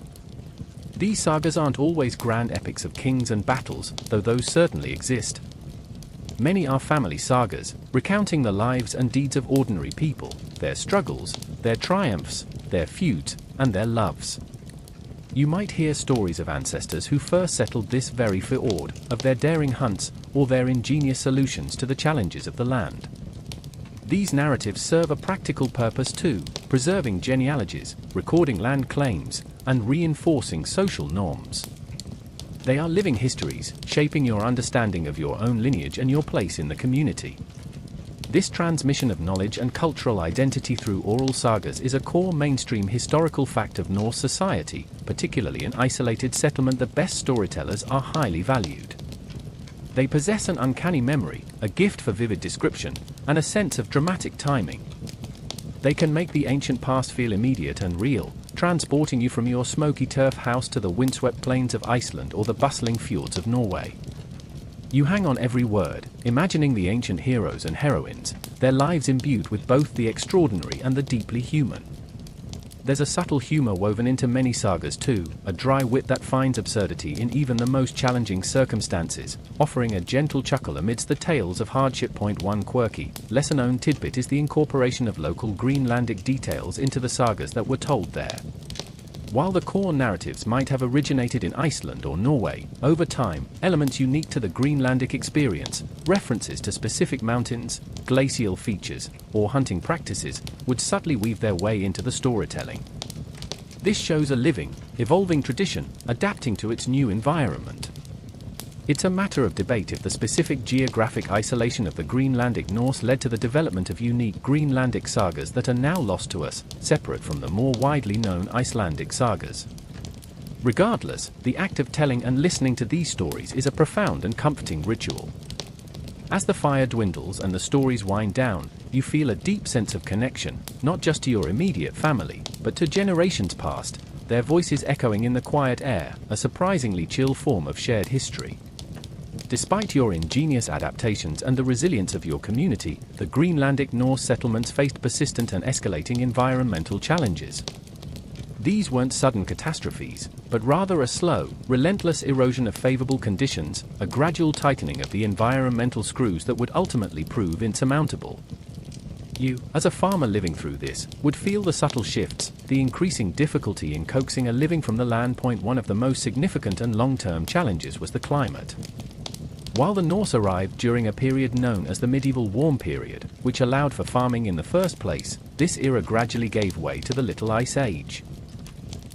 These sagas aren't always grand epics of kings and battles, though those certainly exist. Many are family sagas, recounting the lives and deeds of ordinary people, their struggles, their triumphs, their feuds, and their loves. You might hear stories of ancestors who first settled this very fjord, of their daring hunts, or their ingenious solutions to the challenges of the land. These narratives serve a practical purpose too, preserving genealogies, recording land claims, and reinforcing social norms. They are living histories, shaping your understanding of your own lineage and your place in the community. This transmission of knowledge and cultural identity through oral sagas is a core mainstream historical fact of Norse society, particularly in isolated settlement. The best storytellers are highly valued. They possess an uncanny memory, a gift for vivid description, and a sense of dramatic timing. They can make the ancient past feel immediate and real, transporting you from your smoky turf house to the windswept plains of Iceland or the bustling fjords of Norway. You hang on every word, imagining the ancient heroes and heroines, their lives imbued with both the extraordinary and the deeply human. There's a subtle humor woven into many sagas too, a dry wit that finds absurdity in even the most challenging circumstances, offering a gentle chuckle amidst the tales of hardship. One quirky, lesser-known tidbit is the incorporation of local Greenlandic details into the sagas that were told there. While the core narratives might have originated in Iceland or Norway, over time, elements unique to the Greenlandic experience, references to specific mountains, glacial features, or hunting practices, would subtly weave their way into the storytelling. This shows a living, evolving tradition, adapting to its new environment. It's a matter of debate if the specific geographic isolation of the Greenlandic Norse led to the development of unique Greenlandic sagas that are now lost to us, separate from the more widely known Icelandic sagas. Regardless, the act of telling and listening to these stories is a profound and comforting ritual. As the fire dwindles and the stories wind down, you feel a deep sense of connection, not just to your immediate family, but to generations past, their voices echoing in the quiet air, a surprisingly chill form of shared history. Despite your ingenious adaptations and the resilience of your community, the Greenlandic Norse settlements faced persistent and escalating environmental challenges. These weren't sudden catastrophes, but rather a slow, relentless erosion of favorable conditions, a gradual tightening of the environmental screws that would ultimately prove insurmountable. You, as a farmer living through this, would feel the subtle shifts, the increasing difficulty in coaxing a living from the land. One of the most significant and long-term challenges was the climate. While the Norse arrived during a period known as the medieval warm period, which allowed for farming in the first place, this era gradually gave way to the Little Ice Age.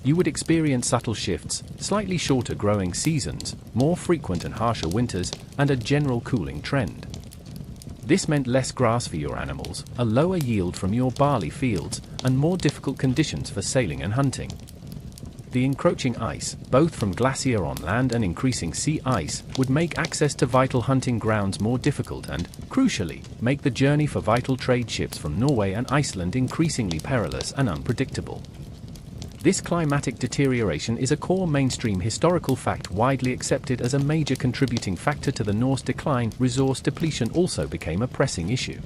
You would experience subtle shifts, slightly shorter growing seasons, more frequent and harsher winters, and a general cooling trend. This meant less grass for your animals, a lower yield from your barley fields, and more difficult conditions for sailing and hunting. The encroaching ice, both from glacier on land and increasing sea ice, would make access to vital hunting grounds more difficult and, crucially, make the journey for vital trade ships from Norway and Iceland increasingly perilous and unpredictable. This climatic deterioration is a core mainstream historical fact widely accepted as a major contributing factor to the Norse decline. Resource depletion also became a pressing issue.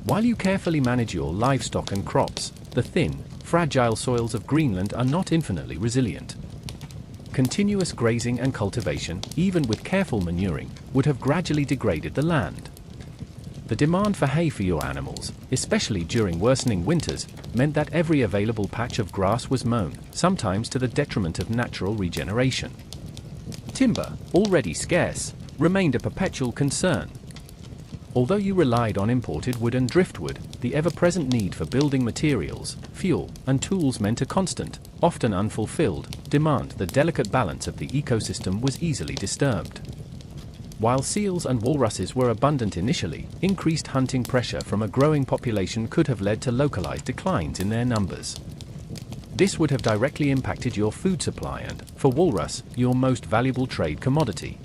While you carefully manage your livestock and crops, the thin, fragile soils of Greenland are not infinitely resilient. Continuous grazing and cultivation, even with careful manuring, would have gradually degraded the land. The demand for hay for your animals, especially during worsening winters, meant that every available patch of grass was mown, sometimes to the detriment of natural regeneration. Timber, already scarce, remained a perpetual concern. Although you relied on imported wood and driftwood, the ever-present need for building materials, fuel, and tools meant a constant, often unfulfilled, demand. The delicate balance of the ecosystem was easily disturbed. While seals and walruses were abundant initially, increased hunting pressure from a growing population could have led to localized declines in their numbers. This would have directly impacted your food supply and, for walrus, your most valuable trade commodity.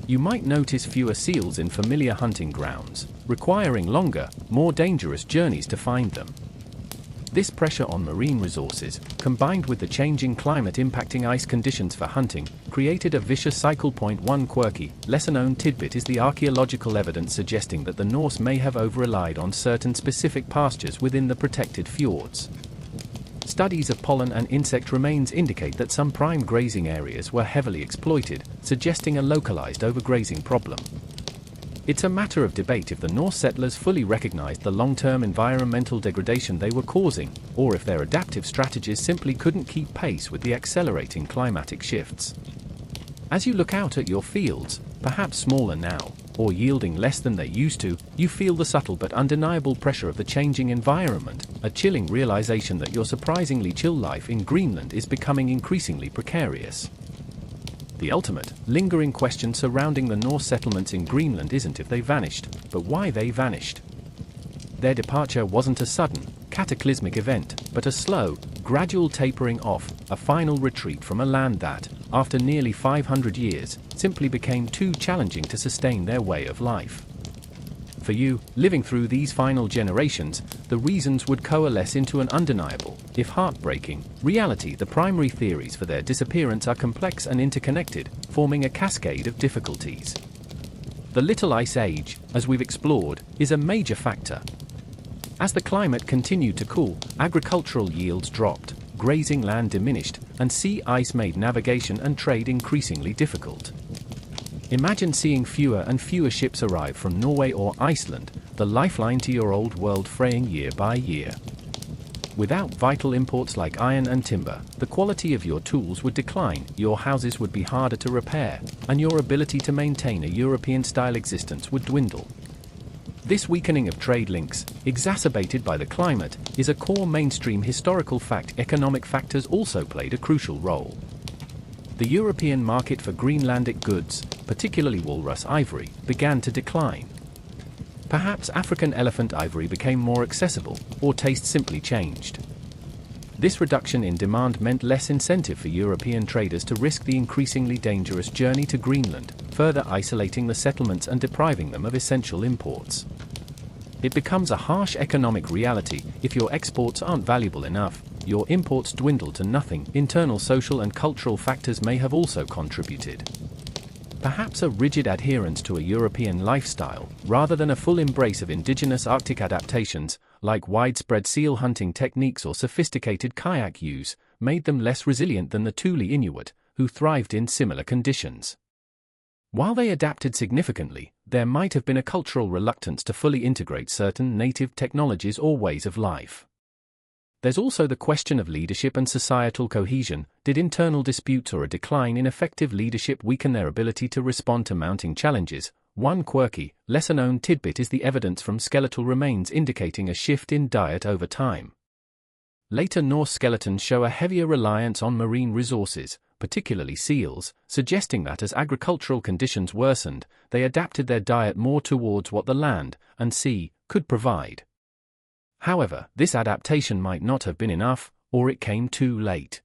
You might notice fewer seals in familiar hunting grounds, requiring longer, more dangerous journeys to find them. This pressure on marine resources, combined with the changing climate impacting ice conditions for hunting, created a vicious cycle. One quirky, lesser-known tidbit is the archaeological evidence suggesting that the Norse may have over-relied on certain specific pastures within the protected fjords. Studies of pollen and insect remains indicate that some prime grazing areas were heavily exploited, suggesting a localized overgrazing problem. It's a matter of debate if the Norse settlers fully recognized the long-term environmental degradation they were causing, or if their adaptive strategies simply couldn't keep pace with the accelerating climatic shifts. As you look out at your fields, perhaps smaller now, or yielding less than they used to, you feel the subtle but undeniable pressure of the changing environment, a chilling realization that your surprisingly chill life in Greenland is becoming increasingly precarious. The ultimate, lingering question surrounding the Norse settlements in Greenland isn't if they vanished, but why they vanished. Their departure wasn't a sudden, cataclysmic event, but a slow, gradual tapering off, a final retreat from a land that, after nearly 500 years, simply became too challenging to sustain their way of life. For you, living through these final generations, the reasons would coalesce into an undeniable, if heartbreaking, reality. The primary theories for their disappearance are complex and interconnected, forming a cascade of difficulties. The Little Ice Age, as we've explored, is a major factor. As the climate continued to cool, agricultural yields dropped, grazing land diminished, and sea ice made navigation and trade increasingly difficult. Imagine seeing fewer and fewer ships arrive from Norway or Iceland, the lifeline to your old world fraying year by year. Without vital imports like iron and timber, the quality of your tools would decline, your houses would be harder to repair, and your ability to maintain a European-style existence would dwindle. This weakening of trade links, exacerbated by the climate, is a core mainstream historical fact. Economic factors also played a crucial role. The European market for Greenlandic goods, particularly walrus ivory, began to decline. Perhaps African elephant ivory became more accessible, or taste simply changed. This reduction in demand meant less incentive for European traders to risk the increasingly dangerous journey to Greenland, further isolating the settlements and depriving them of essential imports. It becomes a harsh economic reality. If your exports aren't valuable enough, your imports dwindle to nothing. Internal social and cultural factors may have also contributed. Perhaps a rigid adherence to a European lifestyle, rather than a full embrace of indigenous Arctic adaptations, like widespread seal hunting techniques or sophisticated kayak use, made them less resilient than the Thule Inuit, who thrived in similar conditions. While they adapted significantly, there might have been a cultural reluctance to fully integrate certain native technologies or ways of life. There's also the question of leadership and societal cohesion. Did internal disputes or a decline in effective leadership weaken their ability to respond to mounting challenges? One quirky, lesser-known tidbit is the evidence from skeletal remains indicating a shift in diet over time. Later Norse skeletons show a heavier reliance on marine resources, particularly seals, suggesting that as agricultural conditions worsened, they adapted their diet more towards what the land and sea could provide. However, this adaptation might not have been enough, or it came too late.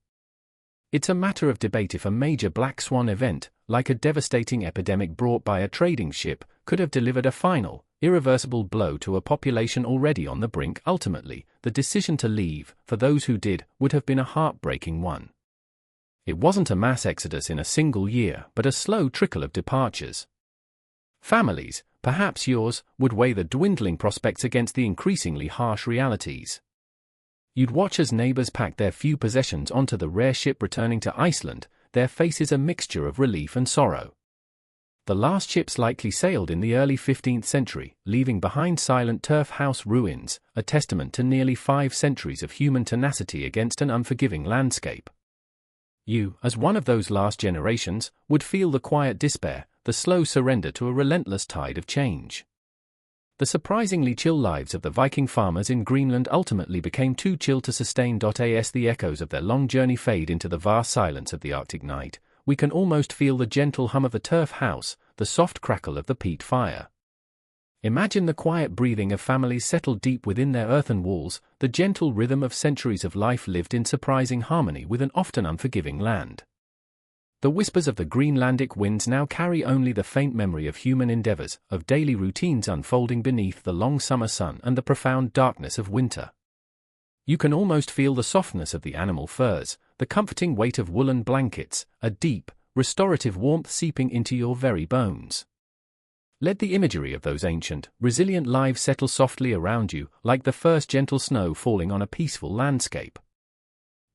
It's a matter of debate if a major black swan event, like a devastating epidemic brought by a trading ship, could have delivered a final, irreversible blow to a population already on the brink. Ultimately, the decision to leave, for those who did, would have been a heartbreaking one. It wasn't a mass exodus in a single year, but a slow trickle of departures. Families, perhaps yours, would weigh the dwindling prospects against the increasingly harsh realities. You'd watch as neighbors packed their few possessions onto the rare ship returning to Iceland, their faces a mixture of relief and sorrow. The last ships likely sailed in the early 15th century, leaving behind silent turf house ruins, a testament to nearly 5 centuries of human tenacity against an unforgiving landscape. You, as one of those last generations, would feel the quiet despair, the slow surrender to a relentless tide of change. The surprisingly chill lives of the Viking farmers in Greenland ultimately became too chill to sustain. As the echoes of their long journey fade into the vast silence of the Arctic night, we can almost feel the gentle hum of the turf house, the soft crackle of the peat fire. Imagine the quiet breathing of families settled deep within their earthen walls, the gentle rhythm of centuries of life lived in surprising harmony with an often unforgiving land. The whispers of the Greenlandic winds now carry only the faint memory of human endeavors, of daily routines unfolding beneath the long summer sun and the profound darkness of winter. You can almost feel the softness of the animal furs, the comforting weight of woolen blankets, a deep, restorative warmth seeping into your very bones. Let the imagery of those ancient, resilient lives settle softly around you, like the first gentle snow falling on a peaceful landscape.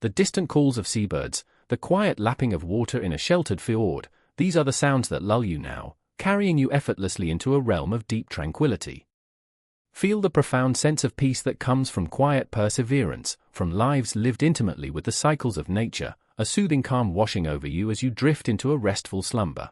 The distant calls of seabirds, the quiet lapping of water in a sheltered fjord, these are the sounds that lull you now, carrying you effortlessly into a realm of deep tranquility. Feel the profound sense of peace that comes from quiet perseverance, from lives lived intimately with the cycles of nature, a soothing calm washing over you as you drift into a restful slumber.